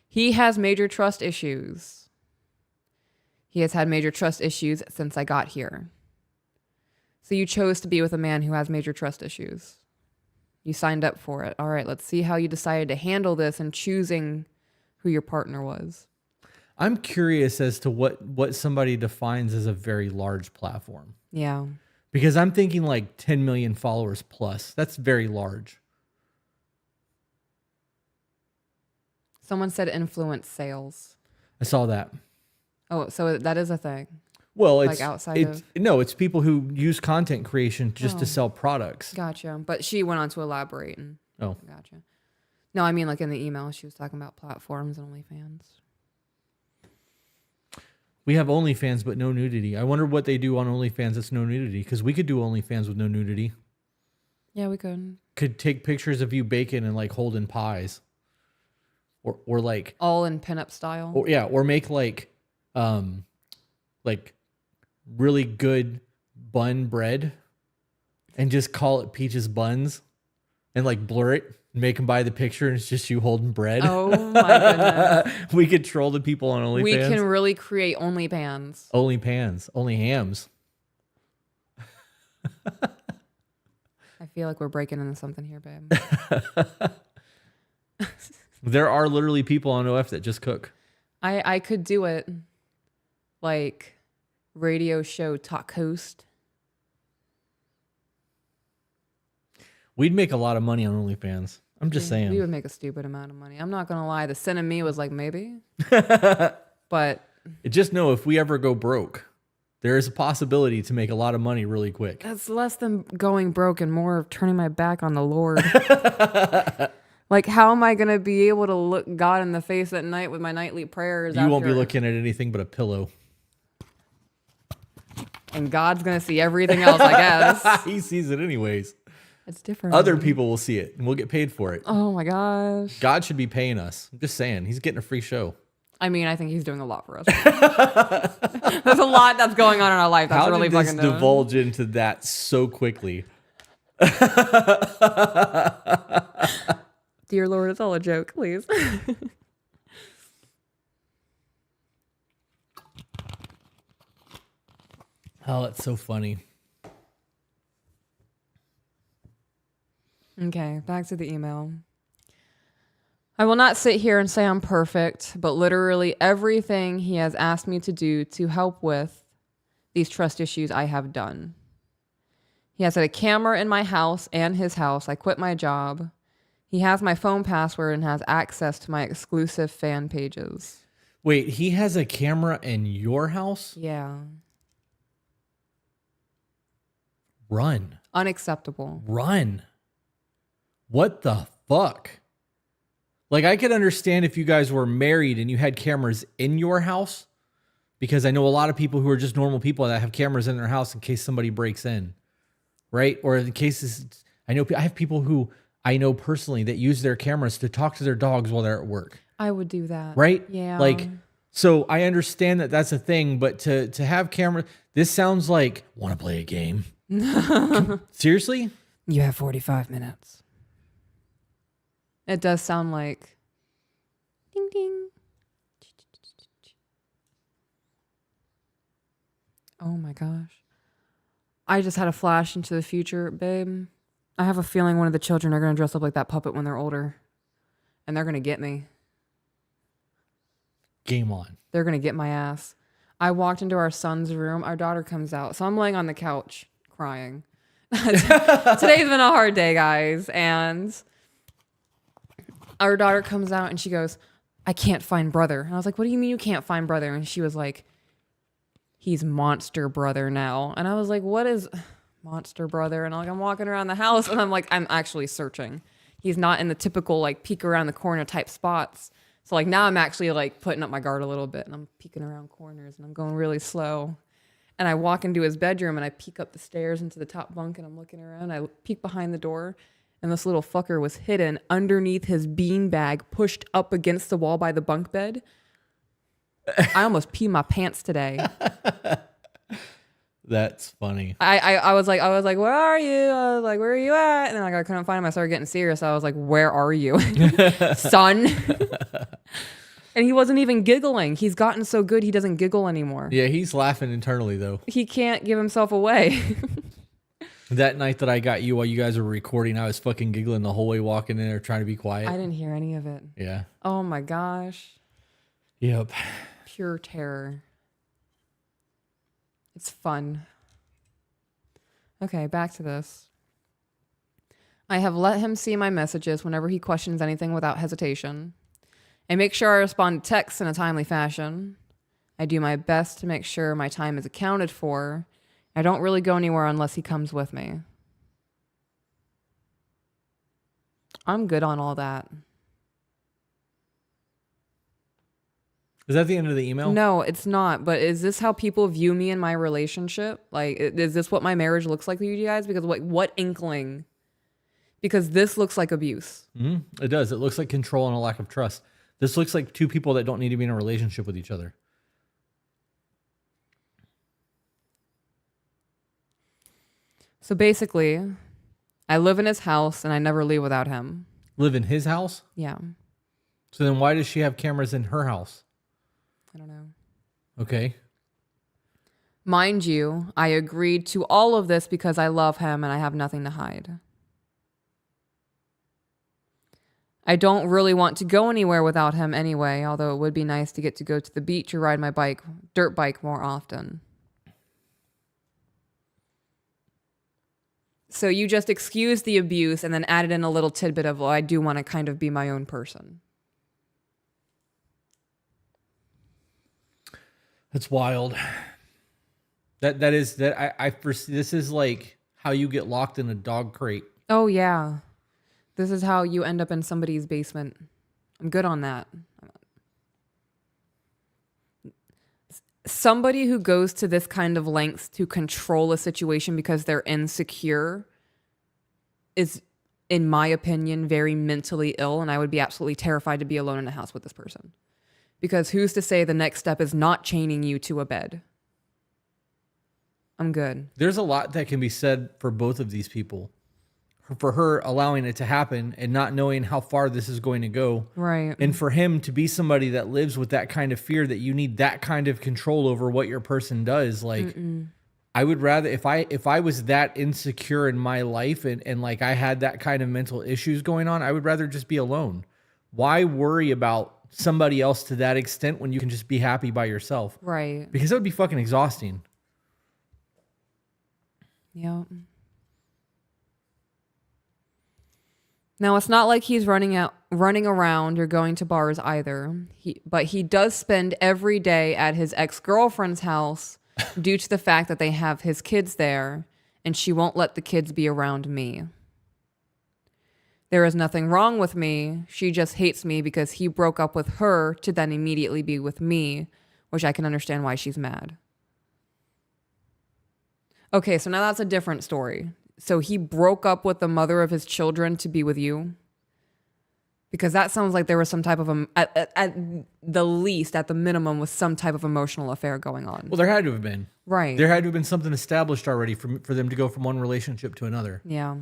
He has major trust issues. He has had major trust issues since I got here. So you chose to be with a man who has major trust issues. You signed up for it. All right, let's see how you decided to handle this in choosing who your partner was. I'm curious as to what somebody defines as a very large platform. Yeah. Because I'm thinking like 10 million followers plus. That's very large. Someone said influence sales. I saw that. Oh, so that is a thing. Well, it's like outside of... No, it's people who use content creation just to sell products. Gotcha. But she went on to elaborate. And gotcha. No, I mean like in the email, she was talking about platforms and OnlyFans. We have OnlyFans, but no nudity. I wonder what they do on OnlyFans that's no nudity, because we could do OnlyFans with no nudity. Yeah, we could. Could take pictures of you baking and like holding pies. Or like... all in pinup style. Or make like really good bun bread and just call it Peach's Buns and like blur it and make them buy the picture and it's just you holding bread. Oh my goodness. We could troll the people on OnlyFans. We can really create OnlyPans. Only hams. I feel like we're breaking into something here, babe. There are literally people on OF that just cook. I could do it like radio show talk host. We'd make a lot of money on OnlyFans. I'm just saying. We would make a stupid amount of money. I'm not going to lie. The sin in me was like, maybe. But just know if we ever go broke, there is a possibility to make a lot of money really quick. That's less than going broke and more of turning my back on the Lord. Like, how am I going to be able to look God in the face at night with my nightly prayers? You won't be looking at anything but a pillow. And God's going to see everything else, I guess. He sees it anyways. It's different. Other people will see it and we'll get paid for it. Oh my gosh. God should be paying us. I'm just saying. He's getting a free show. I mean, I think he's doing a lot for us. There's a lot that's going on in our life. That's really fucking How did this divulge into that so quickly? Dear Lord, it's all a joke, please. Oh, it's so funny. Okay, back to the email. I will not sit here and say I'm perfect, but literally everything he has asked me to do to help with these trust issues I have done. He has had a camera in my house and his house. I quit my job. He has my phone password and has access to my exclusive fan pages. Wait, he has a camera in your house? Yeah. Run. Unacceptable. Run. What the fuck? Like, I could understand if you guys were married and you had cameras in your house, because I know a lot of people who are just normal people that have cameras in their house in case somebody breaks in, right? Or in cases, I have people who I know personally that use their cameras to talk to their dogs while they're at work. I would do that. Right? Yeah. Like, so I understand that that's a thing, but to have camera, this sounds like, want to play a game? Seriously? You have 45 minutes. It does sound like ding ding. Oh my gosh. I just had a flash into the future, babe. I have a feeling one of the children are going to dress up like that puppet when they're older. And they're going to get me. Game on. They're going to get my ass. I walked into our son's room. Our daughter comes out. So I'm laying on the couch crying. Today's been a hard day, guys. And our daughter comes out and she goes, I can't find brother. And I was like, what do you mean you can't find brother? And she was like, he's monster brother now. And I was like, what is monster brother? And I'm walking around the house and I'm like, I'm actually searching. He's not in the typical like peek around the corner type spots. So like now I'm actually like putting up my guard a little bit and I'm peeking around corners and I'm going really slow. And I walk into his bedroom and I peek up the stairs into the top bunk and I'm looking around. I peek behind the door and this little fucker was hidden underneath his beanbag, pushed up against the wall by the bunk bed. I almost peed my pants today. That's funny. I was like, where are you? I was like, where are you at? And then like I couldn't find him. I started getting serious. I was like, where are you, son? And he wasn't even giggling. He's gotten so good he doesn't giggle anymore. Yeah, he's laughing internally though. He can't give himself away. That night that I got you while you guys were recording, I was fucking giggling the whole way walking in there trying to be quiet. I didn't hear any of it. Yeah. Oh my gosh. Yep. Pure terror. It's fun. Okay, back to this. I have let him see my messages whenever he questions anything without hesitation. I make sure I respond to texts in a timely fashion. I do my best to make sure my time is accounted for. I don't really go anywhere unless he comes with me. I'm good on all that. Is that the end of the email? No, it's not. But is this how people view me in my relationship? Like, is this what my marriage looks like to you guys? Because what inkling? Because this looks like abuse. Mm-hmm. It does. It looks like control and a lack of trust. This looks like two people that don't need to be in a relationship with each other. So basically, I live in his house and I never leave without him. Live in his house? Yeah. So then why does she have cameras in her house? I don't know. Okay. Mind you, I agreed to all of this because I love him and I have nothing to hide. I don't really want to go anywhere without him anyway, although it would be nice to get to go to the beach or ride my dirt bike more often. So you just excused the abuse and then added in a little tidbit of, well, I do want to kind of be my own person. That's wild. I foresee this is like how you get locked in a dog crate. Oh yeah. This is how you end up in somebody's basement. I'm good on that. Somebody who goes to this kind of lengths to control a situation because they're insecure is, in my opinion, very mentally ill, and I would be absolutely terrified to be alone in a house with this person. Because who's to say the next step is not chaining you to a bed? I'm good. There's a lot that can be said for both of these people. For her allowing it to happen and not knowing how far this is going to go. Right. And for him to be somebody that lives with that kind of fear that you need that kind of control over what your person does. Like, I would rather if I was that insecure in my life and like I had that kind of mental issues going on, I would rather just be alone. Why worry about somebody else to that extent when you can just be happy by yourself? Right. Because that would be fucking exhausting. Yep. Now, it's not like he's running around or going to bars either. But he does spend every day at his ex-girlfriend's house due to the fact that they have his kids there, and she won't let the kids be around me. There is nothing wrong with me. She just hates me because he broke up with her to then immediately be with me, which I can understand why she's mad. Okay, so now that's a different story. So he broke up with the mother of his children to be with you? Because that sounds like there was some type of, at the least, at the minimum, was some type of emotional affair going on. Well, there had to have been. Right. There had to have been something established already for them to go from one relationship to another. Yeah.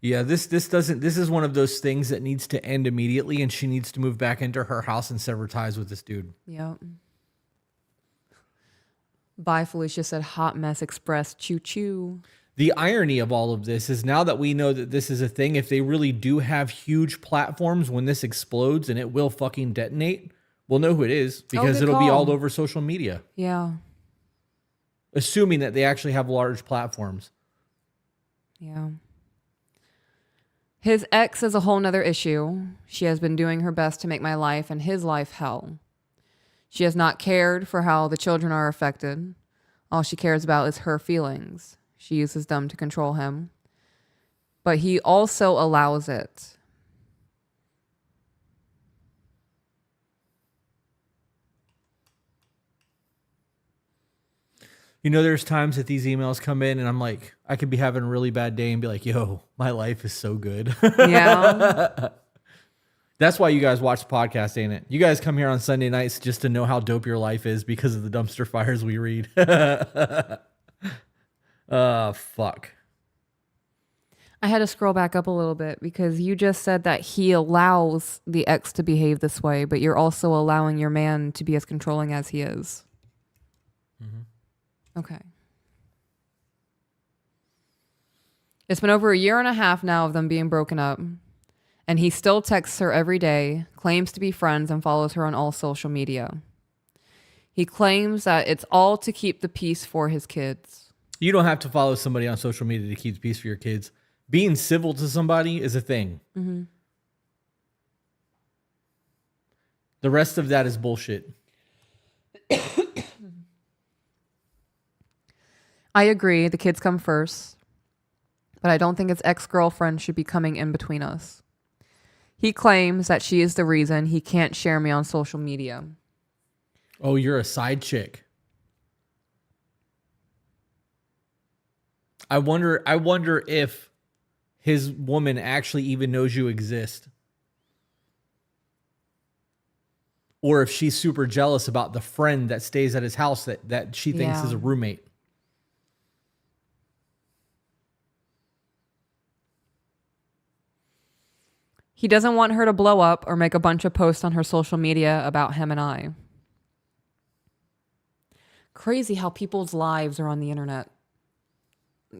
Yeah, this is one of those things that needs to end immediately, and she needs to move back into her house and sever ties with this dude. Yep. Bye, Felicia said, hot mess express, choo choo. The irony of all of this is now that we know that this is a thing, if they really do have huge platforms when this explodes and it will fucking detonate, we'll know who it is because it'll be all over social media. Yeah. Assuming that they actually have large platforms. Yeah. His ex is a whole nother issue. She has been doing her best to make my life and his life hell. She has not cared for how the children are affected. All she cares about is her feelings. She uses them to control him. But he also allows it. You know, there's times that these emails come in and I'm like, I could be having a really bad day and be like, yo, my life is so good. Yeah. That's why you guys watch the podcast, ain't it? You guys come here on Sunday nights just to know how dope your life is because of the dumpster fires we read. Fuck. I had to scroll back up a little bit because you just said that he allows the ex to behave this way, but you're also allowing your man to be as controlling as he is. Mm-hmm. Okay. It's been over 1.5 years now of them being broken up. And he still texts her every day, claims to be friends, and follows her on all social media. He claims that it's all to keep the peace for his kids. You don't have to follow somebody on social media to keep the peace for your kids. Being civil to somebody is a thing. Mm-hmm. The rest of that is bullshit. I agree, the kids come first. But I don't think his ex-girlfriend should be coming in between us. He claims that she is the reason he can't share me on social media. Oh, you're a side chick. I wonder if his woman actually even knows you exist. Or if she's super jealous about the friend that stays at his house that she thinks is a roommate. He doesn't want her to blow up or make a bunch of posts on her social media about him and I. Crazy how people's lives are on the internet.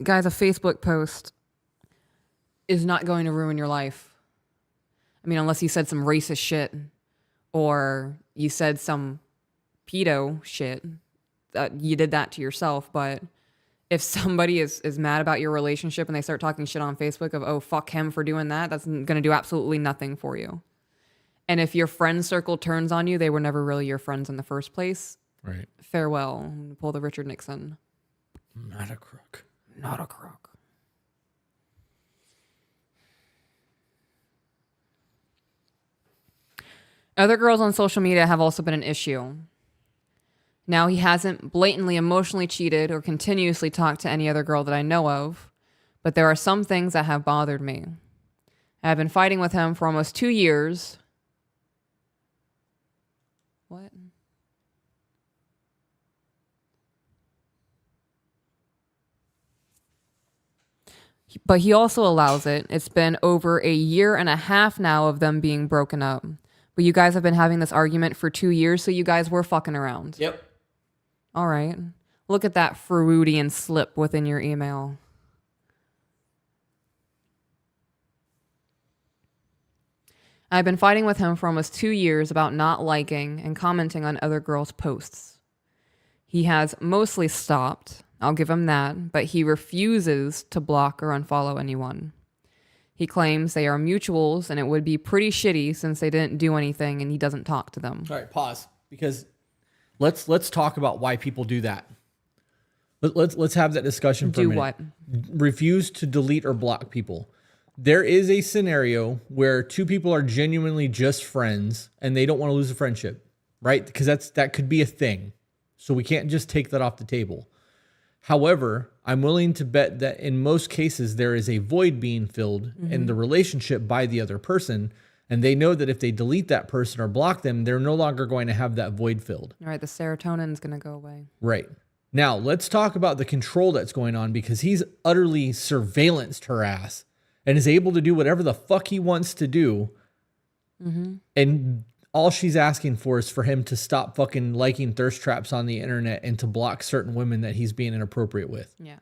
Guys, a Facebook post is not going to ruin your life. I mean, unless you said some racist shit or you said some pedo shit. You did that to yourself, but if somebody is mad about your relationship and they start talking shit on Facebook of, oh, fuck him for doing that, that's going to do absolutely nothing for you. And if your friend circle turns on you, they were never really your friends in the first place. Right. Farewell. Pull the Richard Nixon. Not a crook. Not a crook. Other girls on social media have also been an issue. Now, he hasn't blatantly emotionally cheated or continuously talked to any other girl that I know of, but there are some things that have bothered me. I've been fighting with him for almost 2 years. What? But he also allows it. It's been over 1.5 years now of them being broken up. But you guys have been having this argument for 2 years, so you guys were fucking around. Yep. All right. Look at that Freudian slip within your email. I've been fighting with him for almost 2 years about not liking and commenting on other girls' posts. He has mostly stopped, I'll give him that, but he refuses to block or unfollow anyone. He claims they are mutuals and it would be pretty shitty since they didn't do anything and he doesn't talk to them. All right, pause. Because let's talk about why people do that. Let's have that discussion for a minute. Do what? Refuse to delete or block people. There is a scenario where two people are genuinely just friends and they don't want to lose a friendship, right? Because that could be a thing. So we can't just take that off the table. However, I'm willing to bet that in most cases there is a void being filled in the relationship by the other person, and they know that if they delete that person or block them, they're no longer going to have that void filled. All right, the serotonin's going to go away. Right. Now, let's talk about the control that's going on because he's utterly surveillanced her ass and is able to do whatever the fuck he wants to do. And all she's asking for is for him to stop fucking liking thirst traps on the internet and to block certain women that he's being inappropriate with. Yeah.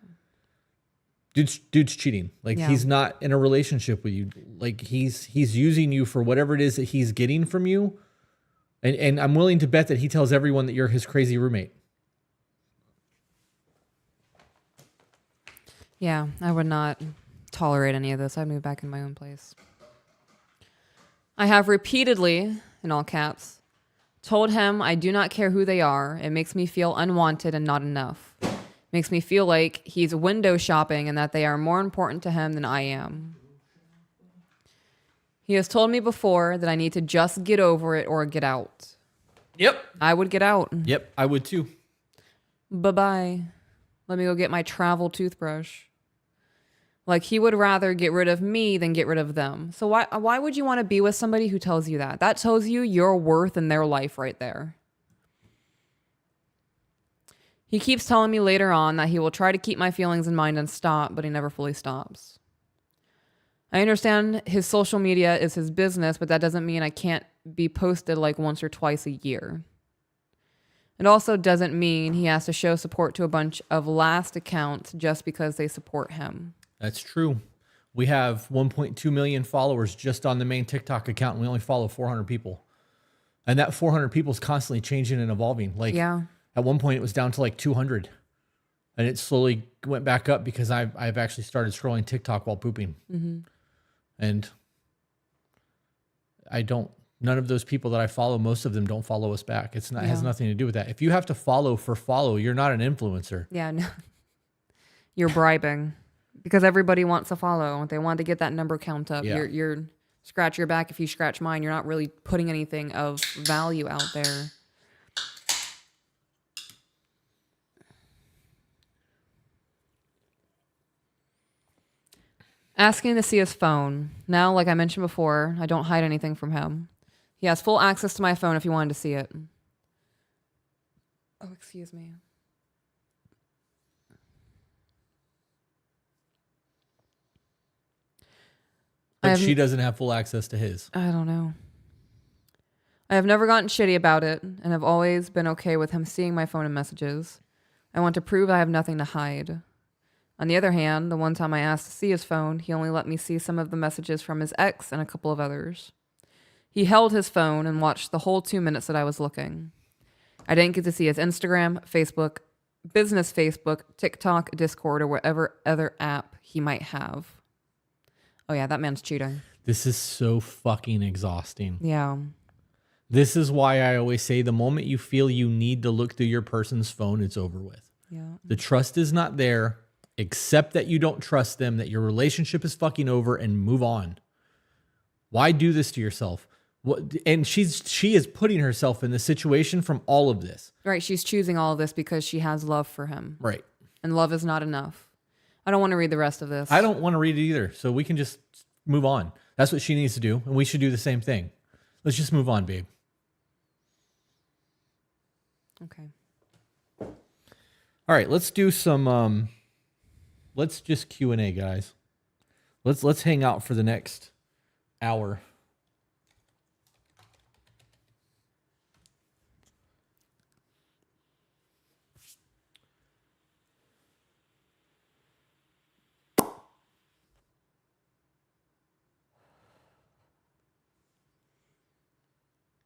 Dude's cheating. Like he's not in a relationship with you. Like he's using you for whatever it is that he's getting from you. And I'm willing to bet that he tells everyone that you're his crazy roommate. Yeah, I would not tolerate any of this. I'd move back in my own place. I have repeatedly, in all caps, told him I do not care who they are. It makes me feel unwanted and not enough. Makes me feel like he's window shopping and that they are more important to him than I am. He has told me before that I need to just get over it or get out. Yep. I would get out. Yep, I would too. Bye-bye. Let me go get my travel toothbrush. Like he would rather get rid of me than get rid of them. So why would you want to be with somebody who tells you that? That tells you your worth in their life right there. He keeps telling me later on that he will try to keep my feelings in mind and stop, but he never fully stops. I understand his social media is his business, but that doesn't mean I can't be posted like once or twice a year. It also doesn't mean he has to show support to a bunch of last accounts just because they support him. That's true. We have 1.2 million followers just on the main TikTok account, and we only follow 400 people. And that 400 people is constantly changing and evolving. Like at one point it was down to like 200. And it slowly went back up because I've actually started scrolling TikTok while pooping. And none of those people that I follow, most of them don't follow us back. It has nothing to do with that. If you have to follow for follow, you're not an influencer. Yeah, no. You're bribing because everybody wants to follow. They want to get that number count up. Yeah. You're scratch your back if you scratch mine. You're not really putting anything of value out there. Asking to see his phone. Now, like I mentioned before, I don't hide anything from him. He has full access to my phone if he wanted to see it. Oh, excuse me. But she doesn't have full access to his. I don't know. I have never gotten shitty about it and have always been okay with him seeing my phone and messages. I want to prove I have nothing to hide. On the other hand, the one time I asked to see his phone, he only let me see some of the messages from his ex and a couple of others. He held his phone and watched the whole 2 minutes that I was looking. I didn't get to see his Instagram, Facebook, business Facebook, TikTok, Discord, or whatever other app he might have. Oh yeah, that man's cheating. This is so fucking exhausting. Yeah. This is why I always say the moment you feel you need to look through your person's phone, it's over with. Yeah. The trust is not there. Accept that you don't trust them, that your relationship is fucking over, and move on. Why do this to yourself? And she is putting herself in the situation from all of this. Right. She's choosing all of this because she has love for him. Right. And love is not enough. I don't want to read the rest of this. I don't want to read it either. So we can just move on. That's what she needs to do. And we should do the same thing. Let's just move on, babe. Okay. All right. Let's do some, let's just Q&A, guys. Let's hang out for the next hour.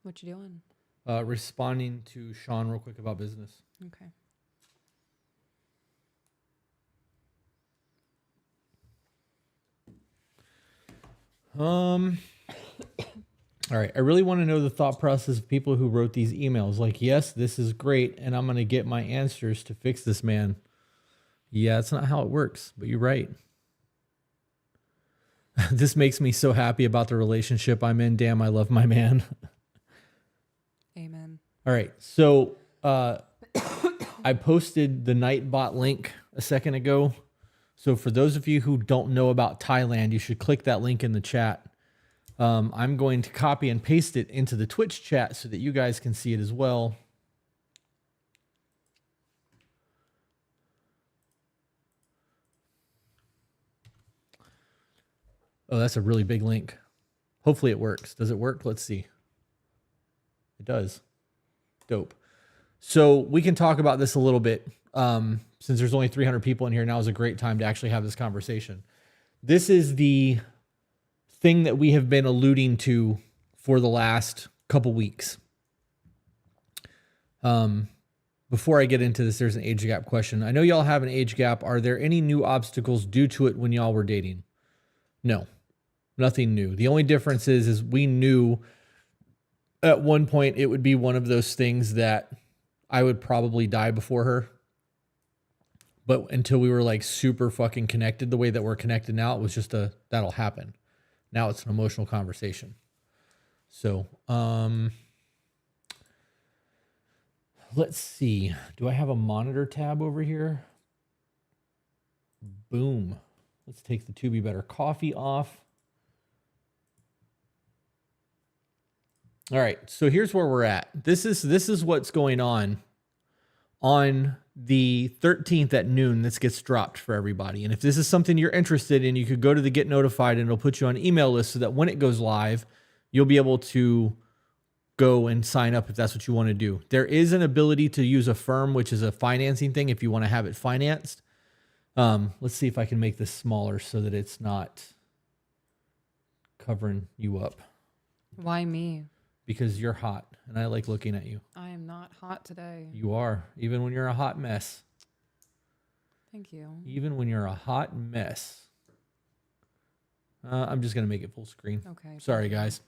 What you doing? Responding to Sean real quick about business. Okay. All right. I really want to know the thought process of people who wrote these emails. Like, yes, this is great, and I'm going to get my answers to fix this man. Yeah, that's not how it works, but you're right. This makes me so happy about the relationship I'm in. Damn, I love my man. Amen. All right. So I posted the Nightbot link a second ago. So for those of you who don't know about Thailand, you should click that link in the chat. I'm going to copy and paste it into the Twitch chat so that you guys can see it as well. Oh, that's a really big link. Hopefully it works. Does it work? Let's see. It does. Dope. So we can talk about this a little bit. Since there's only 300 people in here, now is a great time to actually have this conversation. This is the thing that we have been alluding to for the last couple weeks. Before I get into this, there's an age gap question. I know y'all have an age gap. Are there any new obstacles due to it when y'all were dating? No, nothing new. The only difference is we knew at one point it would be one of those things that I would probably die before her. But until we were like super fucking connected the way that we're connected now, it was just that'll happen. Now it's an emotional conversation. So, let's see. Do I have a monitor tab over here? Boom. Let's take the To Be Better coffee off. All right. So here's where we're at. This is what's going on the 13th at noon. This gets dropped for everybody. And if this is something you're interested in, you could go to the Get Notified and it'll put you on email list so that when it goes live, you'll be able to go and sign up if that's what you want to do. There is an ability to use a firm, which is a financing thing if you want to have it financed. Let's see if I can make this smaller so that it's not covering you up. Why me? Because you're hot and I like looking at you. I am not hot today. You are, even when you're a hot mess. Thank you. Even when you're a hot mess. I'm just going to make it full screen. Okay. Sorry, guys.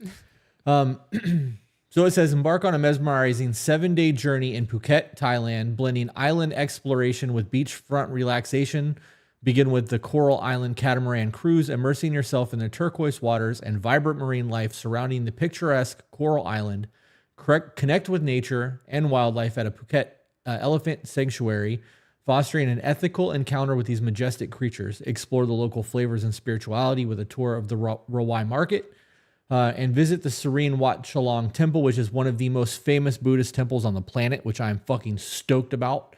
So it says, embark on a mesmerizing 7-day journey in Phuket, Thailand, blending island exploration with beachfront relaxation. Begin with the Coral Island Catamaran Cruise, immersing yourself in the turquoise waters and vibrant marine life surrounding the picturesque Coral Island. Connect with nature and wildlife at a Phuket elephant sanctuary, fostering an ethical encounter with these majestic creatures. Explore the local flavors and spirituality with a tour of the Rawai Market. And visit the serene Wat Chalong Temple, which is one of the most famous Buddhist temples on the planet, which I'm fucking stoked about.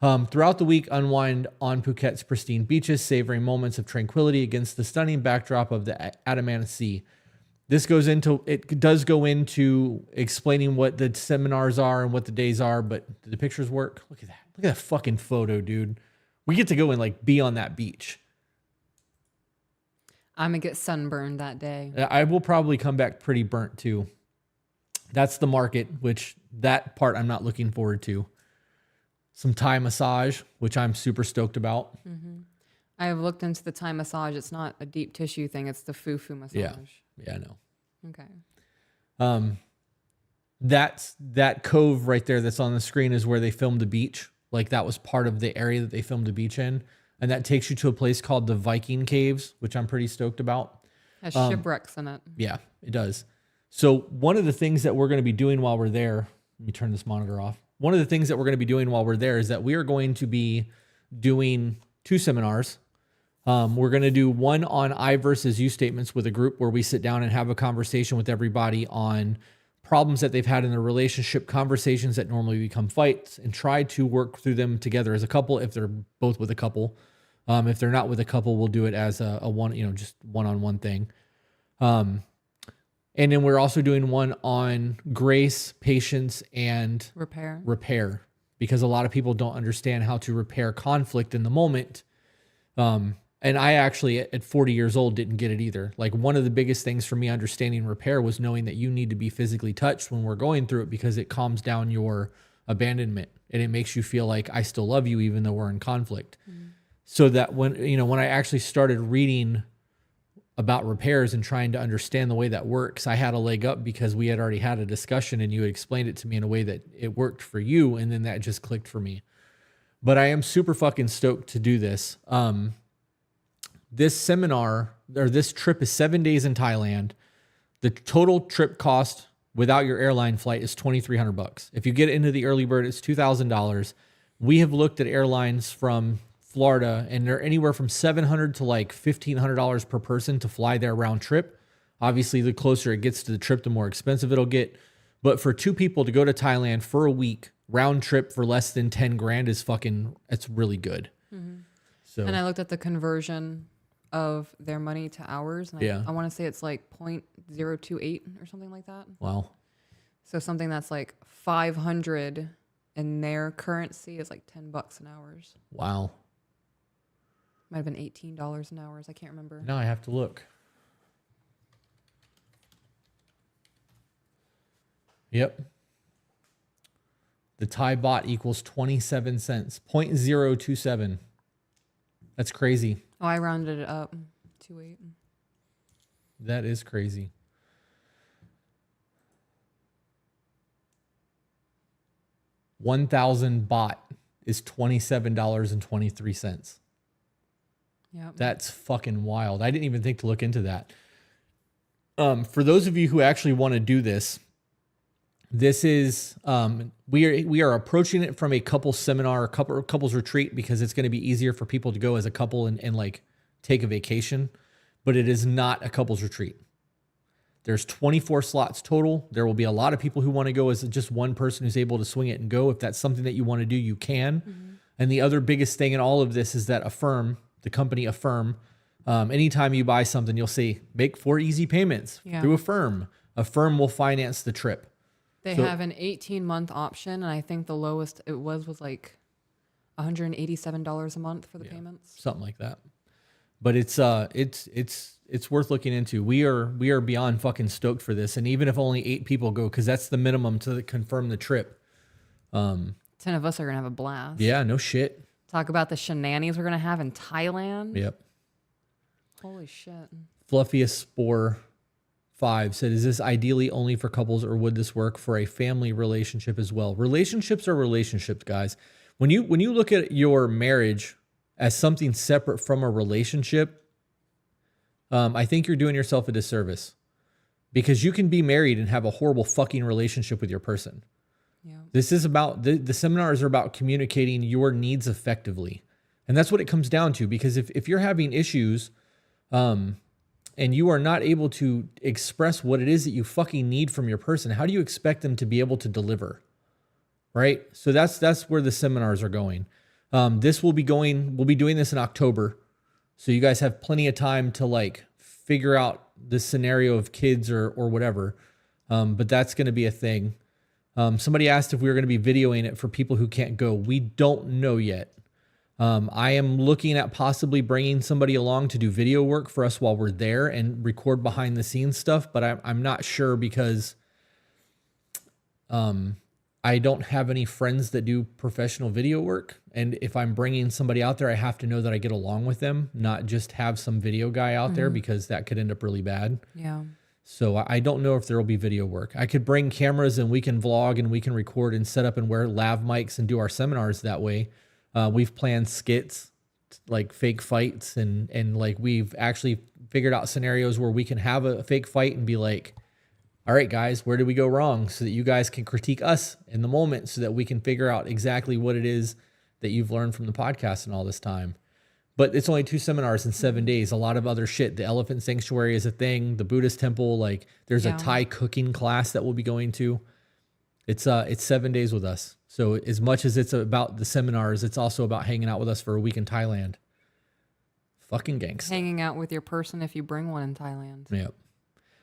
Throughout the week, unwind on Phuket's pristine beaches, savoring moments of tranquility against the stunning backdrop of the Andaman Sea. It does go into explaining what the seminars are and what the days are, but do the pictures work? Look at that. Look at that fucking photo, dude. We get to go and like be on that beach. I'm going to get sunburned that day. I will probably come back pretty burnt too. That's the market, which that part I'm not looking forward to. Some Thai massage, which I'm super stoked about. Mm-hmm. I have looked into the Thai massage. It's not a deep tissue thing. It's the foo-foo massage. Yeah, I know. Okay. That cove right there that's on the screen is where they filmed the beach. Like that was part of the area that they filmed the beach in. And that takes you to a place called the Viking Caves, which I'm pretty stoked about. Has shipwrecks in it. Yeah, it does. So one of the things that we're going to be doing while we're there, let me turn this monitor off. One of the things that we're going to be doing while we're there is that we are going to be doing 2 seminars. We're going to do one on I versus you statements with a group where we sit down and have a conversation with everybody on problems that they've had in their relationship, conversations that normally become fights, and try to work through them together as a couple if they're both with a couple. If they're not with a couple, we'll do it as a one, just one-on-one thing. And then we're also doing one on grace, patience, and repair, because a lot of people don't understand how to repair conflict in the moment. And I actually, at 40 years old, didn't get it either. Like, one of the biggest things for me understanding repair was knowing that you need to be physically touched when we're going through it, because it calms down your abandonment and it makes you feel like I still love you even though we're in conflict. So that when I actually started reading about repairs and trying to understand the way that works, I had a leg up because we had already had a discussion and you had explained it to me in a way that it worked for you. And then that just clicked for me. But I am super fucking stoked to do this. This seminar, or this trip, is 7 days in Thailand. The total trip cost without your airline flight is $2,300. If you get into the early bird, it's $2,000. We have looked at airlines from Florida, and they're anywhere from $700 to like $1,500 per person to fly there round trip. Obviously, the closer it gets to the trip, the more expensive it'll get. But for two people to go to Thailand for a week round trip for less than 10 grand is it's really good. So, And I looked at the conversion of their money to ours. And I want to say it's like 0.028 or something like that. wow. So something that's like 500 in their currency is like $10 an hour. Wow. Might have been $18 an hour. I can't remember. Now I have to look. Yep. The Thai baht equals 27 cents, 0.027. That's crazy. Oh, I rounded it up. 2.8. That is crazy. $1,000 baht is $27.23. Yeah. That's fucking wild. I didn't even think to look into that. For those of you who actually want to do this, this is we are approaching it from a couples seminar, couples retreat, because it's going to be easier for people to go as a couple and like take a vacation. But it is not a couples retreat. There's 24 slots total. There will be a lot of people who want to go as just one person who's able to swing it and go. If that's something that you want to do, you can. And the other biggest thing in all of this is that Affirm, the company Affirm, anytime you buy something, you'll see make 4 easy payments through Affirm. Affirm will finance the trip. They have an 18-month option, and I think the lowest it was like $187 a month for the payments. Something like that. But it's worth looking into. We are beyond fucking stoked for this. And even if only 8 people go, because that's the minimum to confirm the trip. 10 of us are going to have a blast. Yeah, no shit. Talk about the shenanigans we're going to have in Thailand. Yep. Holy shit. Fluffiest Spore 5 said, is this ideally only for couples, or would this work for a family relationship as well? Relationships are relationships, guys. When you look at your marriage as something separate from a relationship, I think you're doing yourself a disservice, because you can be married and have a horrible fucking relationship with your person. Yeah. This is about, the seminars are about communicating your needs effectively. And that's what it comes down to, because if you're having issues, and you are not able to express what it is that you fucking need from your person, how do you expect them to be able to deliver? Right? So that's where the seminars are going. We'll be doing this in October. So you guys have plenty of time to like figure out the scenario of kids or whatever. But that's going to be a thing. Somebody asked if we were going to be videoing it for people who can't go. We don't know yet. I am looking at possibly bringing somebody along to do video work for us while we're there and record behind the scenes stuff, but I'm not sure, because I don't have any friends that do professional video work. And if I'm bringing somebody out there, I have to know that I get along with them, not just have some video guy out there, because that could end up really bad. Yeah. So I don't know if there will be video work. I could bring cameras and we can vlog and we can record and set up and wear lav mics and do our seminars that way. We've planned skits, like fake fights, and like we've actually figured out scenarios where we can have a fake fight and be like, all right, guys, where did we go wrong? So that you guys can critique us in the moment, so that we can figure out exactly what it is that you've learned from the podcast and all this time. But it's only 2 seminars in 7 days. A lot of other shit. The elephant sanctuary is a thing. The Buddhist temple, like there's a Thai cooking class that we'll be going to. It's 7 days with us. So as much as it's about the seminars, it's also about hanging out with us for a week in Thailand. Fucking gangsta. Hanging out with your person if you bring one in Thailand. Yep.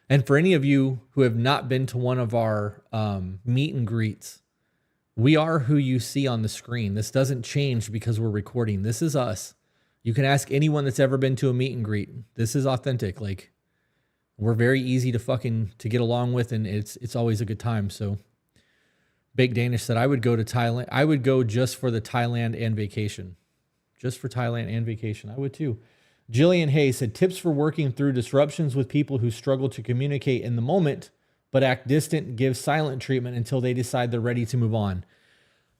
And for any of you who have not been to one of our meet and greets, we are who you see on the screen. This doesn't change because we're recording. This is us. You can ask anyone that's ever been to a meet and greet. This is authentic. Like, we're very easy to get along with, and it's always a good time. So Baked Danish said, I would go to Thailand. I would go just for the Thailand and vacation. Just for Thailand and vacation. I would too. Jillian Hayes said, tips for working through disruptions with people who struggle to communicate in the moment, but act distant, give silent treatment until they decide they're ready to move on.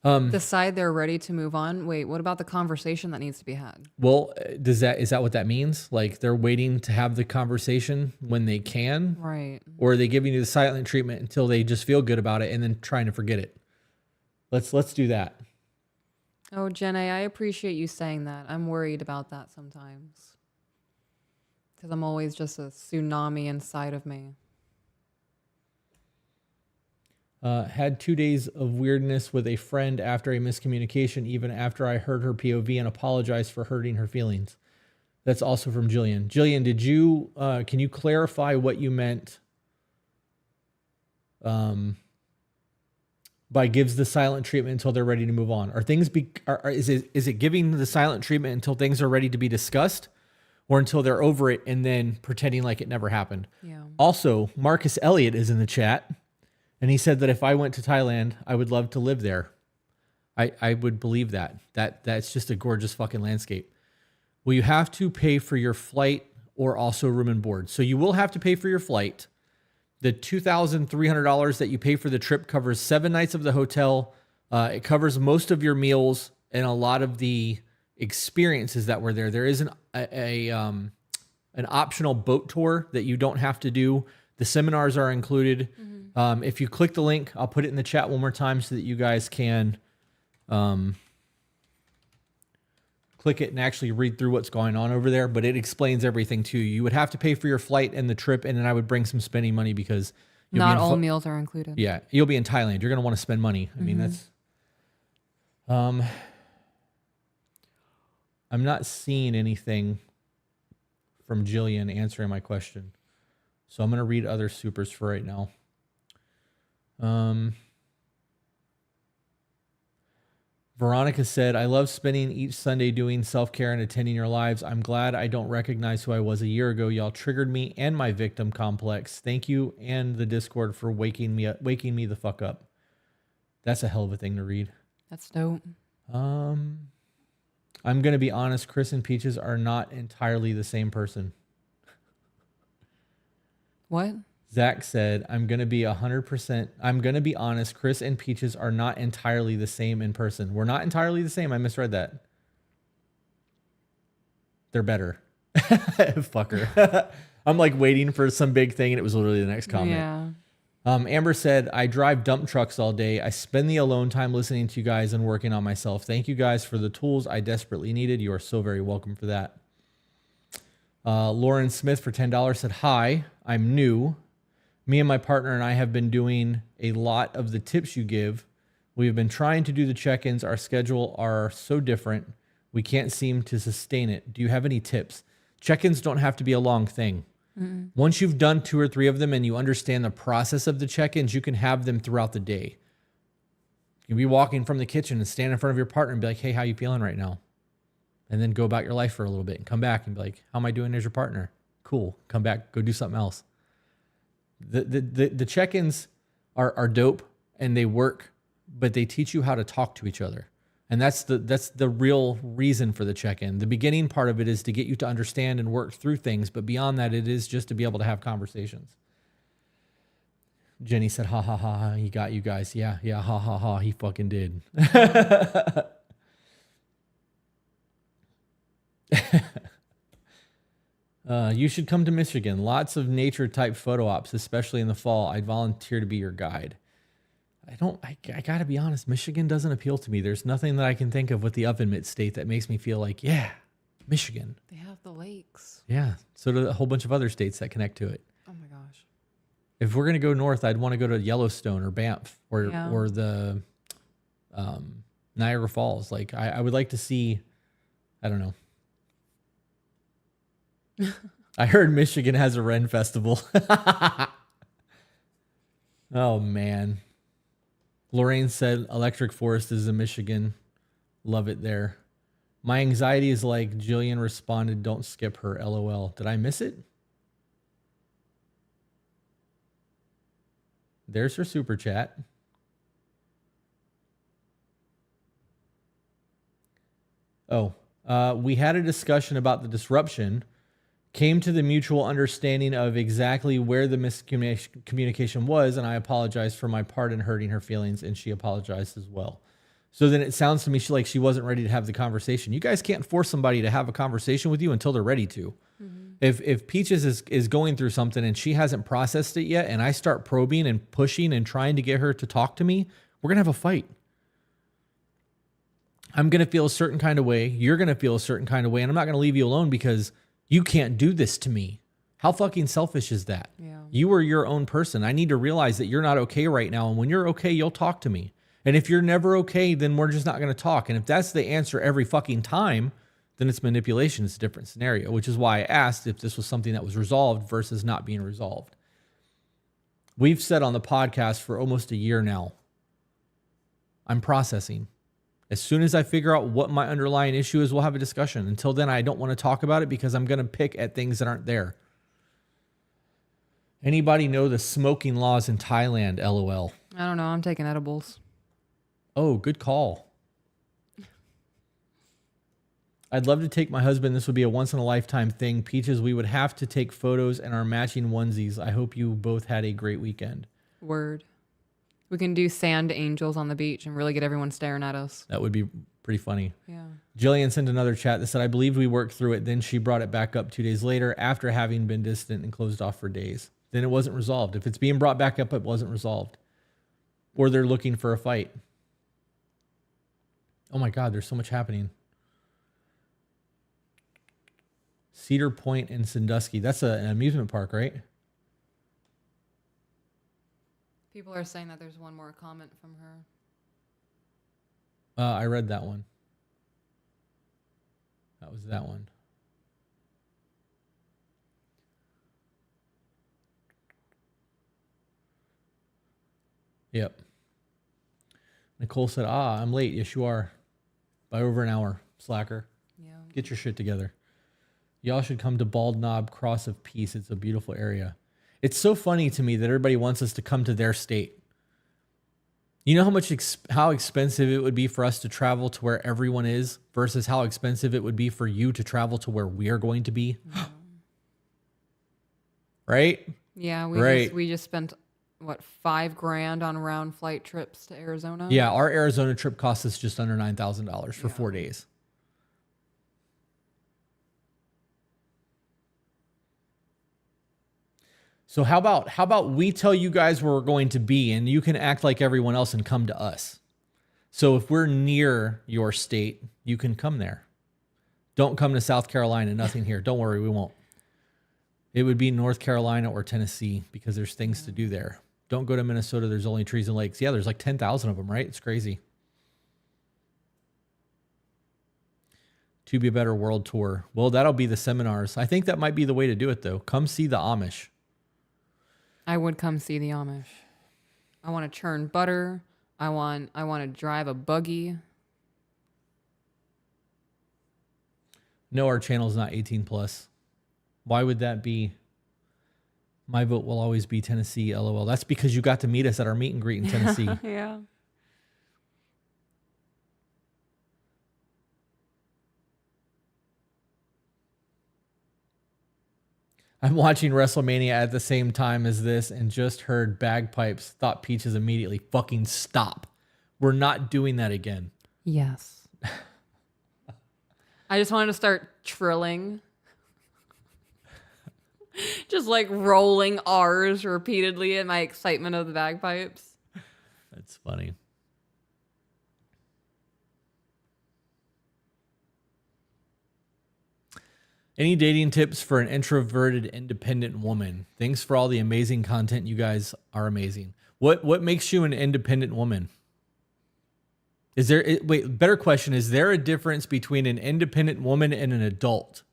Decide they're ready to move on. Wait, what about the conversation that needs to be had? Well, is that what that means? Like they're waiting to have the conversation when they can? Right. Or are they giving you the silent treatment until they just feel good about it and then trying to forget it? Let's do that. Oh, Jenna, I appreciate you saying that. I'm worried about that sometimes. Because I'm always just a tsunami inside of me. Had 2 days of weirdness with a friend after a miscommunication, even after I heard her POV and apologized for hurting her feelings. That's also from Jillian. Jillian, can you clarify what you meant by gives the silent treatment until they're ready to move on? Is it giving the silent treatment until things are ready to be discussed, or until they're over it and then pretending like it never happened? Yeah. Also, Marcus Elliott is in the chat. And he said that if I went to Thailand, I would love to live there. I would believe that. That's just a gorgeous fucking landscape. Will you have to pay for your flight or also room and board? So you will have to pay for your flight. The $2,300 that you pay for the trip covers 7 nights of the hotel. It covers most of your meals and a lot of the experiences that were there. There is an optional boat tour that you don't have to do. The seminars are included. If you click the link, I'll put it in the chat one more time so that you guys can click it and actually read through what's going on over there. But it explains everything to you. You would have to pay for your flight and the trip, and then I would bring some spending money because not all meals are included. Yeah, you'll be in Thailand. You're going to want to spend money. I mean, that's... I'm not seeing anything from Jillian answering my question. So I'm going to read other supers for right now. Veronica said, I love spending each Sunday doing self-care and attending your lives. I'm glad I don't recognize who I was a year ago. Y'all triggered me and my victim complex. Thank you and the Discord for waking me the fuck up. That's a hell of a thing to read. That's dope. I'm going to be honest. Chris and Peaches are not entirely the same person. What? Zach said, I'm going to be 100%. I'm going to be honest. Chris and Peaches are not entirely the same in person. We're not entirely the same. I misread that. They're better. Fucker. I'm like waiting for some big thing, and it was literally the next comment. Yeah. Amber said, I drive dump trucks all day. I spend the alone time listening to you guys and working on myself. Thank you guys for the tools I desperately needed. You are so very welcome for that. Lauren Smith for $10 said, hi, I'm new. Me and my partner and I have been doing a lot of the tips you give. We have been trying to do the check-ins. Our schedule are so different. We can't seem to sustain it. Do you have any tips? Check-ins don't have to be a long thing. Mm-mm. Once you've done 2 or 3 of them and you understand the process of the check-ins, you can have them throughout the day. You'll be walking from the kitchen and stand in front of your partner and be like, hey, how you feeling right now? And then go about your life for a little bit and come back and be like, how am I doing as your partner? Cool. Come back, go do something else. The check-ins are dope and they work, but they teach you how to talk to each other. And that's the real reason for the check-in. The beginning part of it is to get you to understand and work through things, but beyond that, it is just to be able to have conversations. Jenny said, ha, ha, ha, ha, he got you guys. Yeah, ha, ha, ha, he fucking did. You should come to Michigan. Lots of nature type photo ops, especially in the fall. I'd volunteer to be your guide. I gotta be honest, Michigan doesn't appeal to me. There's nothing that I can think of with the oven mitt state that makes me feel like, yeah, Michigan. They have the lakes. Yeah. So do a whole bunch of other states that connect to it. Oh my gosh. If we're gonna go north, I'd want to go to Yellowstone or Banff or the Niagara Falls. Like I would like to see, I don't know. I heard Michigan has a Ren festival. Oh, man. Lorraine said Electric Forest is in Michigan. Love it there. My anxiety is like Jillian responded, don't skip her, LOL. Did I miss it? There's her super chat. Oh, we had a discussion about the disruption, came to the mutual understanding of exactly where the miscommunication was, and I apologized for my part in hurting her feelings, and she apologized as well. So then it sounds to me like she wasn't ready to have the conversation. You guys can't force somebody to have a conversation with you until they're ready to. Mm-hmm. If Peaches is going through something and she hasn't processed it yet, and I start probing and pushing and trying to get her to talk to me, we're going to have a fight. I'm going to feel a certain kind of way. You're going to feel a certain kind of way. And I'm not going to leave you alone because you can't do this to me. How fucking selfish is that? Yeah. You are your own person. I need to realize that you're not okay right now. And when you're okay, you'll talk to me. And if you're never okay, then we're just not going to talk. And if that's the answer every fucking time, then it's manipulation. It's a different scenario, which is why I asked if this was something that was resolved versus not being resolved. We've said on the podcast for almost a year now, I'm processing. As soon as I figure out what my underlying issue is, we'll have a discussion. Until then, I don't want to talk about it because I'm going to pick at things that aren't there. Anybody know the smoking laws in Thailand? LOL. I don't know. I'm taking edibles. Oh, good call. I'd love to take my husband. This would be a once-in-a-lifetime thing. Peaches, we would have to take photos and our matching onesies. I hope you both had a great weekend. Word. We can do sand angels on the beach and really get everyone staring at us. That would be pretty funny. Yeah. Jillian sent another chat that said, I believed we worked through it. Then she brought it back up 2 days later after having been distant and closed off for days. Then it wasn't resolved. If it's being brought back up, it wasn't resolved. Or they're looking for a fight. Oh my God, there's so much happening. Cedar Point and Sandusky. That's an amusement park, right? People are saying that there's one more comment from her. I read that one. That was that one. Yep. Nicole said, I'm late. Yes, you are. By over an hour. Slacker. Yeah. Get your shit together. Y'all should come to Bald Knob Cross of Peace. It's a beautiful area. It's so funny to me that everybody wants us to come to their state. You know how expensive it would be for us to travel to where everyone is versus how expensive it would be for you to travel to where we are going to be? Right? Yeah, we just spent what, $5,000 on round flight trips to Arizona? Yeah, our Arizona trip cost us just under $9,000 for 4 days. So how about we tell you guys where we're going to be and you can act like everyone else and come to us. So if we're near your state, you can come there. Don't come to South Carolina, nothing here. Don't worry, we won't. It would be North Carolina or Tennessee because there's things to do there. Don't go to Minnesota. There's only trees and lakes. Yeah, there's like 10,000 of them, right? It's crazy. To Be a Better World Tour. Well, that'll be the seminars. I think that might be the way to do it, though. Come see the Amish. I would come see the Amish. I want to churn butter. I want to drive a buggy. No, our channel's not 18 plus. Why would that be? My vote will always be Tennessee, LOL. That's because you got to meet us at our meet and greet in Tennessee. Yeah. I'm watching WrestleMania at the same time as this and just heard bagpipes. Thought Peaches immediately. Fucking stop. We're not doing that again. Yes. I just wanted to start trilling. Just like rolling R's repeatedly in my excitement of the bagpipes. That's funny. Any dating tips for an introverted, independent woman? Thanks for all the amazing content. You guys are amazing. What makes you an independent woman? Better question. Is there a difference between an independent woman and an adult?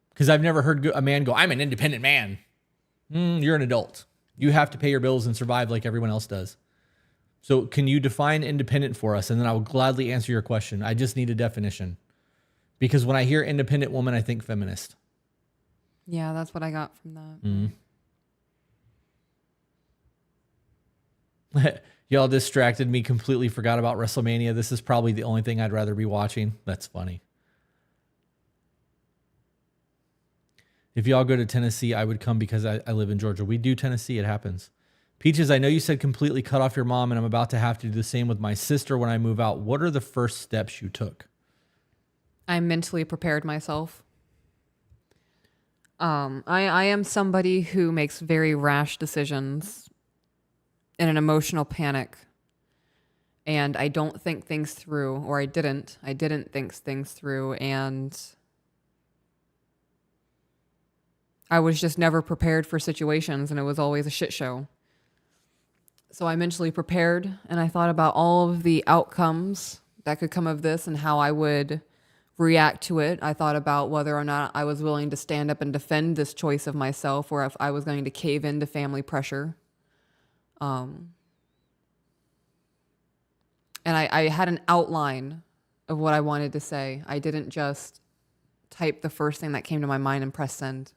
Because I've never heard a man go, I'm an independent man. You're an adult. You have to pay your bills and survive like everyone else does. So can you define independent for us? And then I will gladly answer your question. I just need a definition. Because when I hear independent woman, I think feminist. Yeah, that's what I got from that. Y'all distracted me, completely forgot about WrestleMania. This is probably the only thing I'd rather be watching. That's funny. If y'all go to Tennessee, I would come because I live in Georgia. We do Tennessee. It happens. Peaches, I know you said completely cut off your mom, and I'm about to have to do the same with my sister when I move out. What are the first steps you took? I mentally prepared myself. I am somebody who makes very rash decisions in an emotional panic. And I don't think things through, or I didn't think things through, and I was just never prepared for situations, and it was always a shit show. So I mentally prepared, and I thought about all of the outcomes that could come of this and how I would react to it. I thought about whether or not I was willing to stand up and defend this choice of myself, or if I was going to cave into family pressure. And I had an outline of what I wanted to say. I didn't just type the first thing that came to my mind and press send,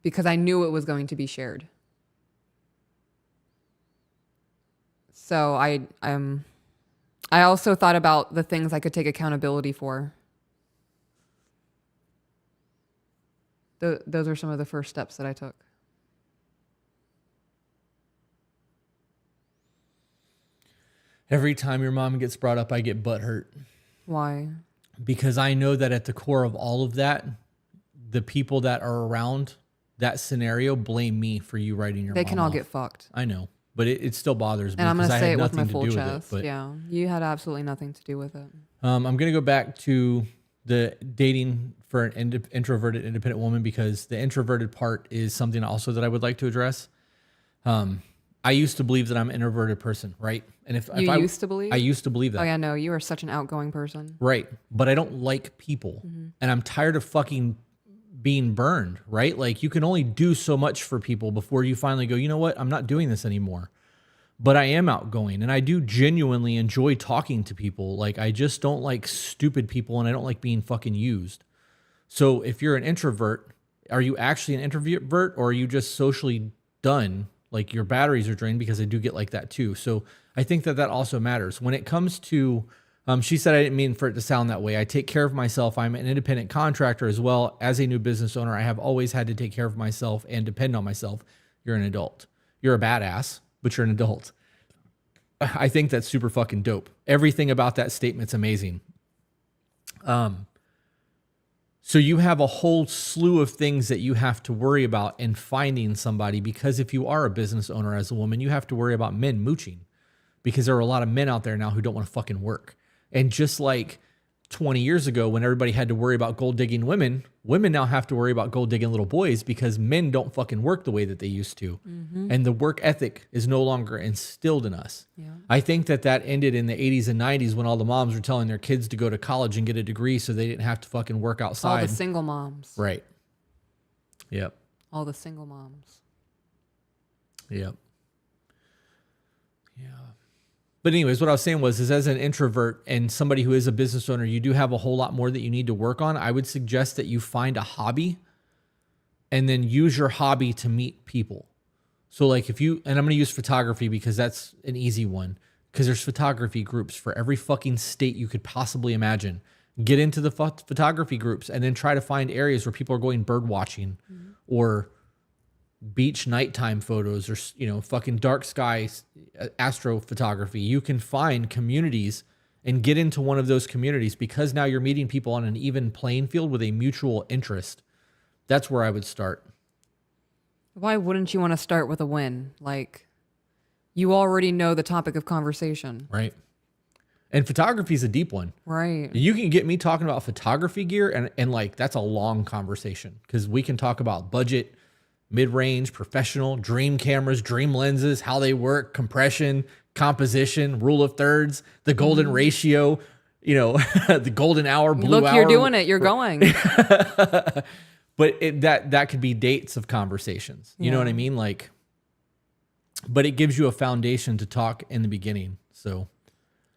because I knew it was going to be shared. So I also thought about the things I could take accountability for. Those are some of the first steps that I took. Every time your mom gets brought up, I get butthurt. Why? Because I know that at the core of all of that, the people that are around that scenario blame me for you writing your mom They can all off. get fucked. I know, but it still bothers me. And I'm going to I say had it with my nothing to full do chest. with it, but, yeah, you had absolutely nothing to do with it. I'm going to go back to the dating for an introverted independent woman, because the introverted part is something also that I would like to address. I used to believe that I'm an introverted person, right? And if I used to believe? I used to believe that. Oh yeah, no, you are such an outgoing person. Right. But I don't like people. And I'm tired of fucking being burned, right? Like, you can only do so much for people before you finally go, you know what? I'm not doing this anymore. But I am outgoing, and I do genuinely enjoy talking to people. Like, I just don't like stupid people, and I don't like being fucking used. So if you're an introvert, are you actually an introvert, or are you just socially done? Like, your batteries are drained, because I do get like that too. So I think that that also matters. When it comes to, she said, I didn't mean for it to sound that way. I take care of myself. I'm an independent contractor as well. As a new business owner, I have always had to take care of myself and depend on myself. You're an adult. You're a badass, but you're an adult. I think that's super fucking dope. Everything about that statement's amazing. So you have a whole slew of things that you have to worry about in finding somebody, because if you are a business owner as a woman, you have to worry about men mooching, because there are a lot of men out there now who don't want to fucking work. And just like 20 years ago, when everybody had to worry about gold digging women, women now have to worry about gold digging little boys, because men don't fucking work the way that they used to. And the work ethic is no longer instilled in us. Yeah. I think that ended in the 80s and 90s, when all the moms were telling their kids to go to college and get a degree so they didn't have to fucking work outside. All the single moms. Right. Yep. All the single moms. Yep. Yeah. But anyways, what I was saying was, is as an introvert and somebody who is a business owner, you do have a whole lot more that you need to work on. I would suggest that you find a hobby and then use your hobby to meet people. So like if you, and I'm going to use photography because that's an easy one, because there's photography groups for every fucking state you could possibly imagine. Get into the photography groups and then try to find areas where people are going bird watching or beach nighttime photos, or, you know, fucking dark sky astrophotography. You can find communities and get into one of those communities, because now you're meeting people on an even playing field with a mutual interest. That's where I would start. Why wouldn't you want to start with a win? Like, you already know the topic of conversation. Right. And photography is a deep one. Right. You can get me talking about photography gear and like, that's a long conversation, because we can talk about budget, mid-range, professional, dream cameras, dream lenses, how they work, compression, composition, rule of thirds, the golden ratio, you know, the golden hour, blue hour. Look, you're doing it. You're going. But that could be dates of conversations. You know what I mean? Like, but it gives you a foundation to talk in the beginning. So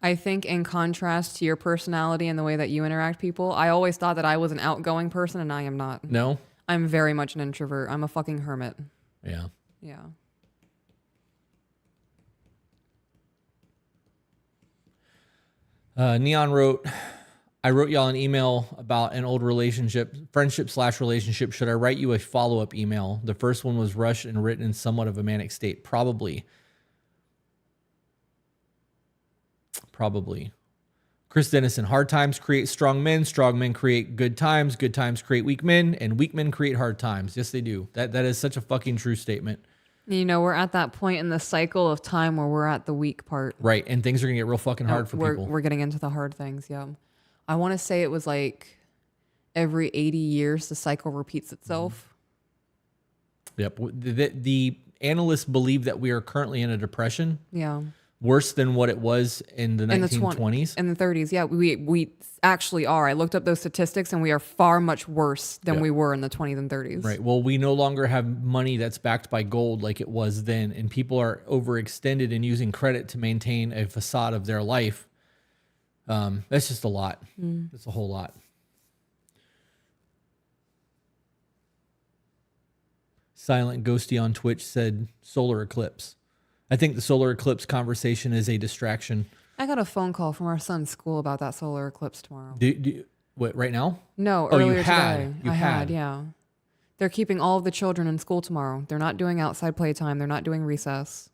I think in contrast to your personality and the way that you interact people, I always thought that I was an outgoing person and I am not. no, I'm very much an introvert. I'm a fucking hermit. yeah. Yeah. Neon wrote, I wrote y'all an email about an old relationship, friendship/relationship. Should I write you a follow-up email? The first one was rushed and written in somewhat of a manic state. Probably. Chris Dennison, hard times create strong men create good times create weak men, and weak men create hard times. Yes, they do. That is such a fucking true statement. You know, we're at that point in the cycle of time where we're at the weak part. Right, and things are going to get real fucking hard for people. We're getting into the hard things, yeah. I want to say it was like every 80 years the cycle repeats itself. Yep. The analysts believe that we are currently in a depression. Yeah. Worse than what it was in the 1920s. In the 30s, yeah. We actually are. I looked up those statistics and we are far much worse than we were in the 20s and 30s. Right. Well, we no longer have money that's backed by gold like it was then, and people are overextended and using credit to maintain a facade of their life. That's just a lot. That's a whole lot. Silent Ghosty on Twitch said solar eclipse. I think the solar eclipse conversation is a distraction. I got a phone call from our son's school about that solar eclipse tomorrow. What, right now? No, earlier today. I had, yeah. They're keeping all of the children in school tomorrow. They're not doing outside playtime. They're not doing recess.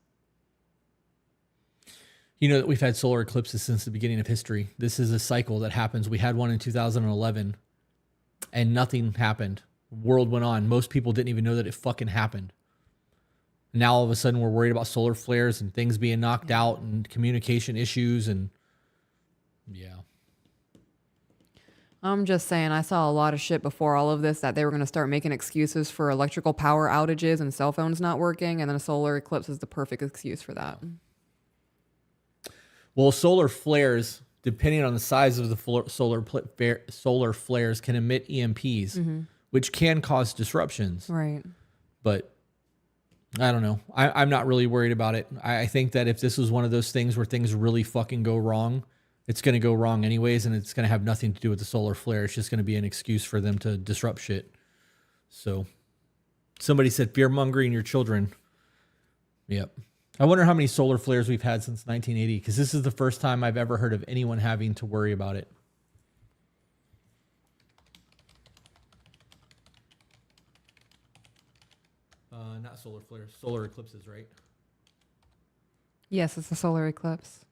You know that we've had solar eclipses since the beginning of history. This is a cycle that happens. We had one in 2011 and nothing happened. World went on. Most people didn't even know that it fucking happened. Now all of a sudden we're worried about solar flares and things being knocked out and communication issues and yeah. I'm just saying, I saw a lot of shit before all of this that they were going to start making excuses for electrical power outages and cell phones not working, and then a solar eclipse is the perfect excuse for that. Well, solar flares, depending on the size of the solar flares, can emit EMPs, which can cause disruptions. Right. But I don't know. I'm not really worried about it. I think that if this was one of those things where things really fucking go wrong, it's going to go wrong anyways, and it's going to have nothing to do with the solar flare. It's just going to be an excuse for them to disrupt shit. So somebody said fear-mongering your children. Yep. I wonder how many solar flares we've had since 1980, because this is the first time I've ever heard of anyone having to worry about it. Not solar flares, solar eclipses, right? Yes, it's a solar eclipse.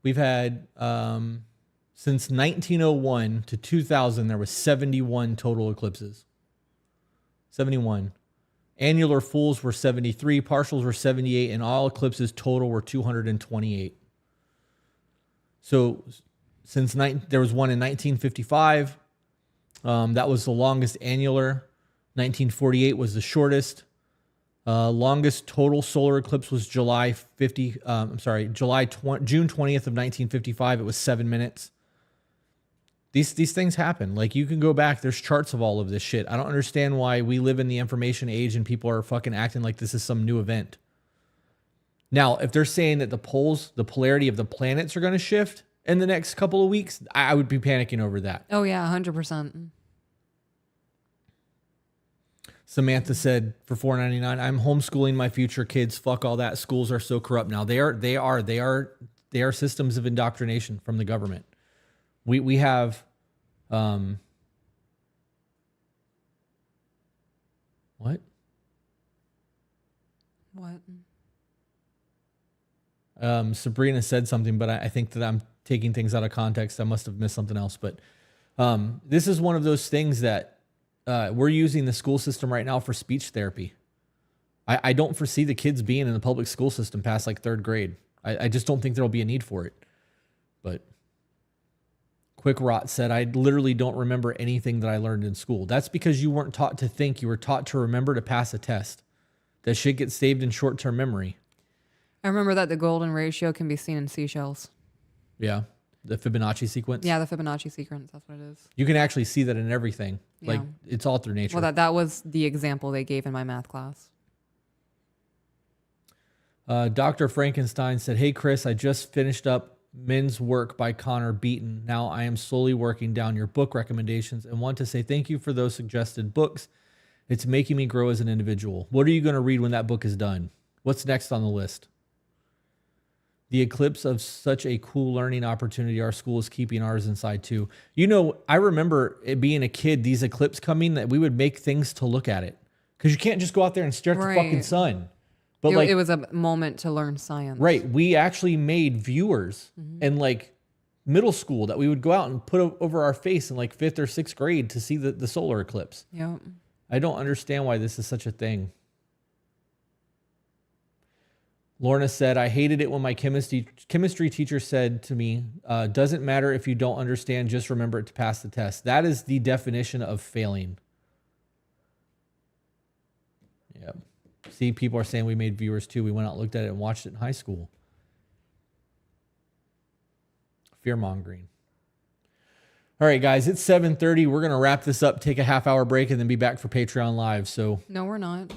We've had, since 1901 to 2000, there was 71 total eclipses. 71. Annular fulls were 73, partials were 78, and all eclipses total were 228. So there was one in 1955. That was the longest annular. 1948 was the shortest. Longest total solar eclipse was June 20th of 1955. It was 7 minutes. These things happen. Like, you can go back. There's charts of all of this shit. I don't understand why we live in the information age and people are fucking acting like this is some new event. Now, if they're saying that the polarity of the planets are going to shift in the next couple of weeks, I would be panicking over that. Oh yeah, 100%. Samantha said for $4.99, I'm homeschooling my future kids. Fuck all that. Schools are so corrupt now. They are systems of indoctrination from the government. We have what? Sabrina said something, but I think that I'm taking things out of context. I must have missed something else. But this is one of those things that we're using the school system right now for speech therapy. I don't foresee the kids being in the public school system past like third grade. I just don't think there'll be a need for it. But Quick Rot said, I literally don't remember anything that I learned in school. That's because you weren't taught to think. You were taught to remember to pass a test. That shit gets saved in short-term memory. I remember that the golden ratio can be seen in seashells. Yeah. The Fibonacci sequence. Yeah, the Fibonacci sequence. That's what it is. You can actually see that in everything. Yeah. Like it's all through nature. Well, that was the example they gave in my math class. Dr. Frankenstein said, "Hey, Chris, I just finished up Men's Work by Connor Beaton. Now I am slowly working down your book recommendations and want to say thank you for those suggested books. It's making me grow as an individual. What are you going to read when that book is done? What's next on the list?" The Eclipse of such a cool learning opportunity. Our school is keeping ours inside too. You know, I remember it being a kid, these eclipse coming, that we would make things to look at it. Because you can't just go out there and stare at the fucking sun. But it was a moment to learn science. Right. We actually made viewers in like middle school that we would go out and put over our face in like 5th or 6th grade to see the solar eclipse. Yep. I don't understand why this is such a thing. Lorna said, "I hated it when my chemistry teacher said to me, doesn't matter if you don't understand, just remember it to pass the test." That is the definition of failing. Yeah. See, people are saying we made viewers too. We went out, looked at it, and watched it in high school. Fear-mongering. All right, guys, it's 7:30. We're going to wrap this up, take a half-hour break, and then be back for Patreon Live. So no, we're not.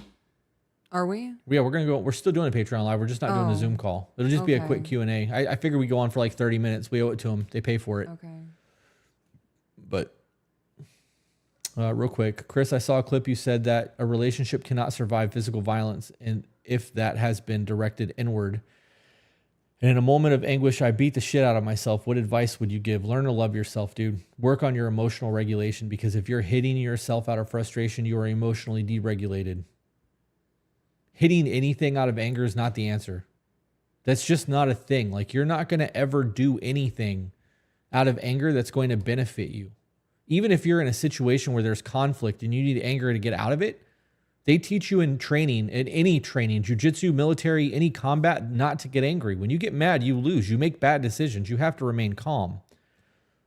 Are we? Yeah, we're going to go. We're still doing a Patreon Live. We're just not doing a Zoom call. It'll just be a quick Q&A. I figure we go on for like 30 minutes. We owe it to them. They pay for it. Okay. But real quick, Chris, I saw a clip. You said that a relationship cannot survive physical violence, and if that has been directed inward. And in a moment of anguish, I beat the shit out of myself. What advice would you give? Learn to love yourself, dude. Work on your emotional regulation, because if you're hitting yourself out of frustration, you are emotionally deregulated. Hitting anything out of anger is not the answer. That's just not a thing. Like, you're not going to ever do anything out of anger that's going to benefit you. Even if you're in a situation where there's conflict and you need anger to get out of it, they teach you in training, in any training, jiu-jitsu, military, any combat, not to get angry. When you get mad, you lose. You make bad decisions. You have to remain calm.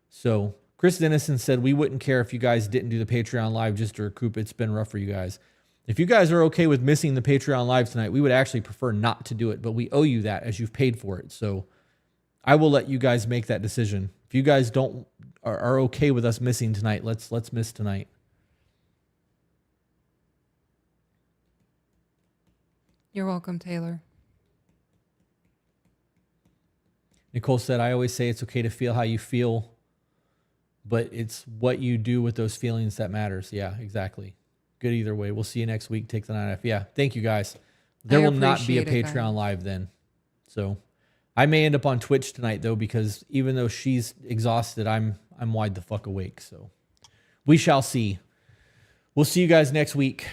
So Chris Dennison said, "We wouldn't care if you guys didn't do the Patreon Live just to recoup. It's been rough for you guys. If you guys are okay with missing the Patreon Live tonight, we would actually prefer not to do it, but we owe you that as you've paid for it. So I will let you guys make that decision. If you guys are okay with us missing tonight, let's miss tonight." You're welcome, Taylor. Nicole said, "I always say it's okay to feel how you feel, but it's what you do with those feelings that matters." Yeah, exactly. Good either way. We'll see you next week. Take the night off. Yeah, thank you guys. There will not be a Patreon Live then. So I may end up on Twitch tonight though, because even though she's exhausted, I'm wide the fuck awake. So we shall see. We'll see you guys next week.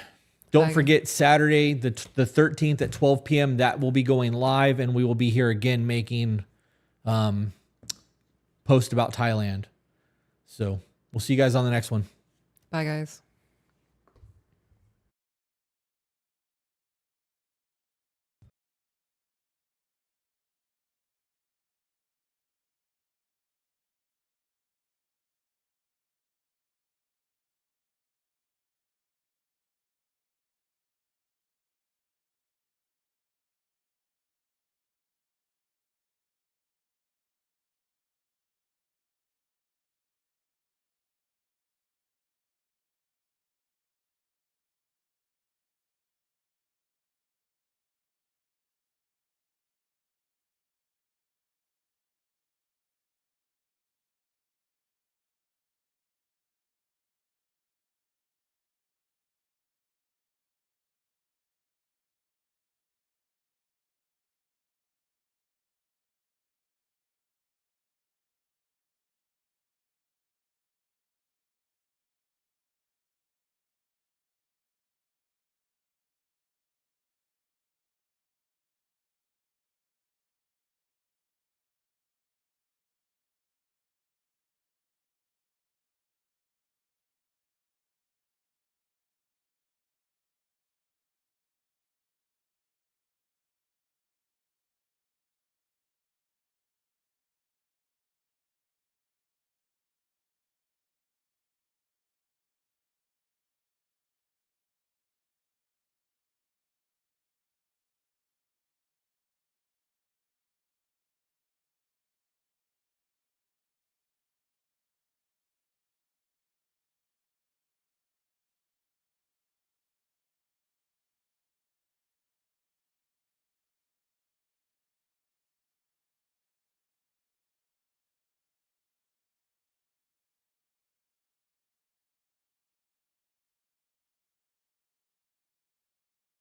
Don't forget Saturday, the 13th at 12 p.m. That will be going live, and we will be here again making post about Thailand. So we'll see you guys on the next one. Bye, guys.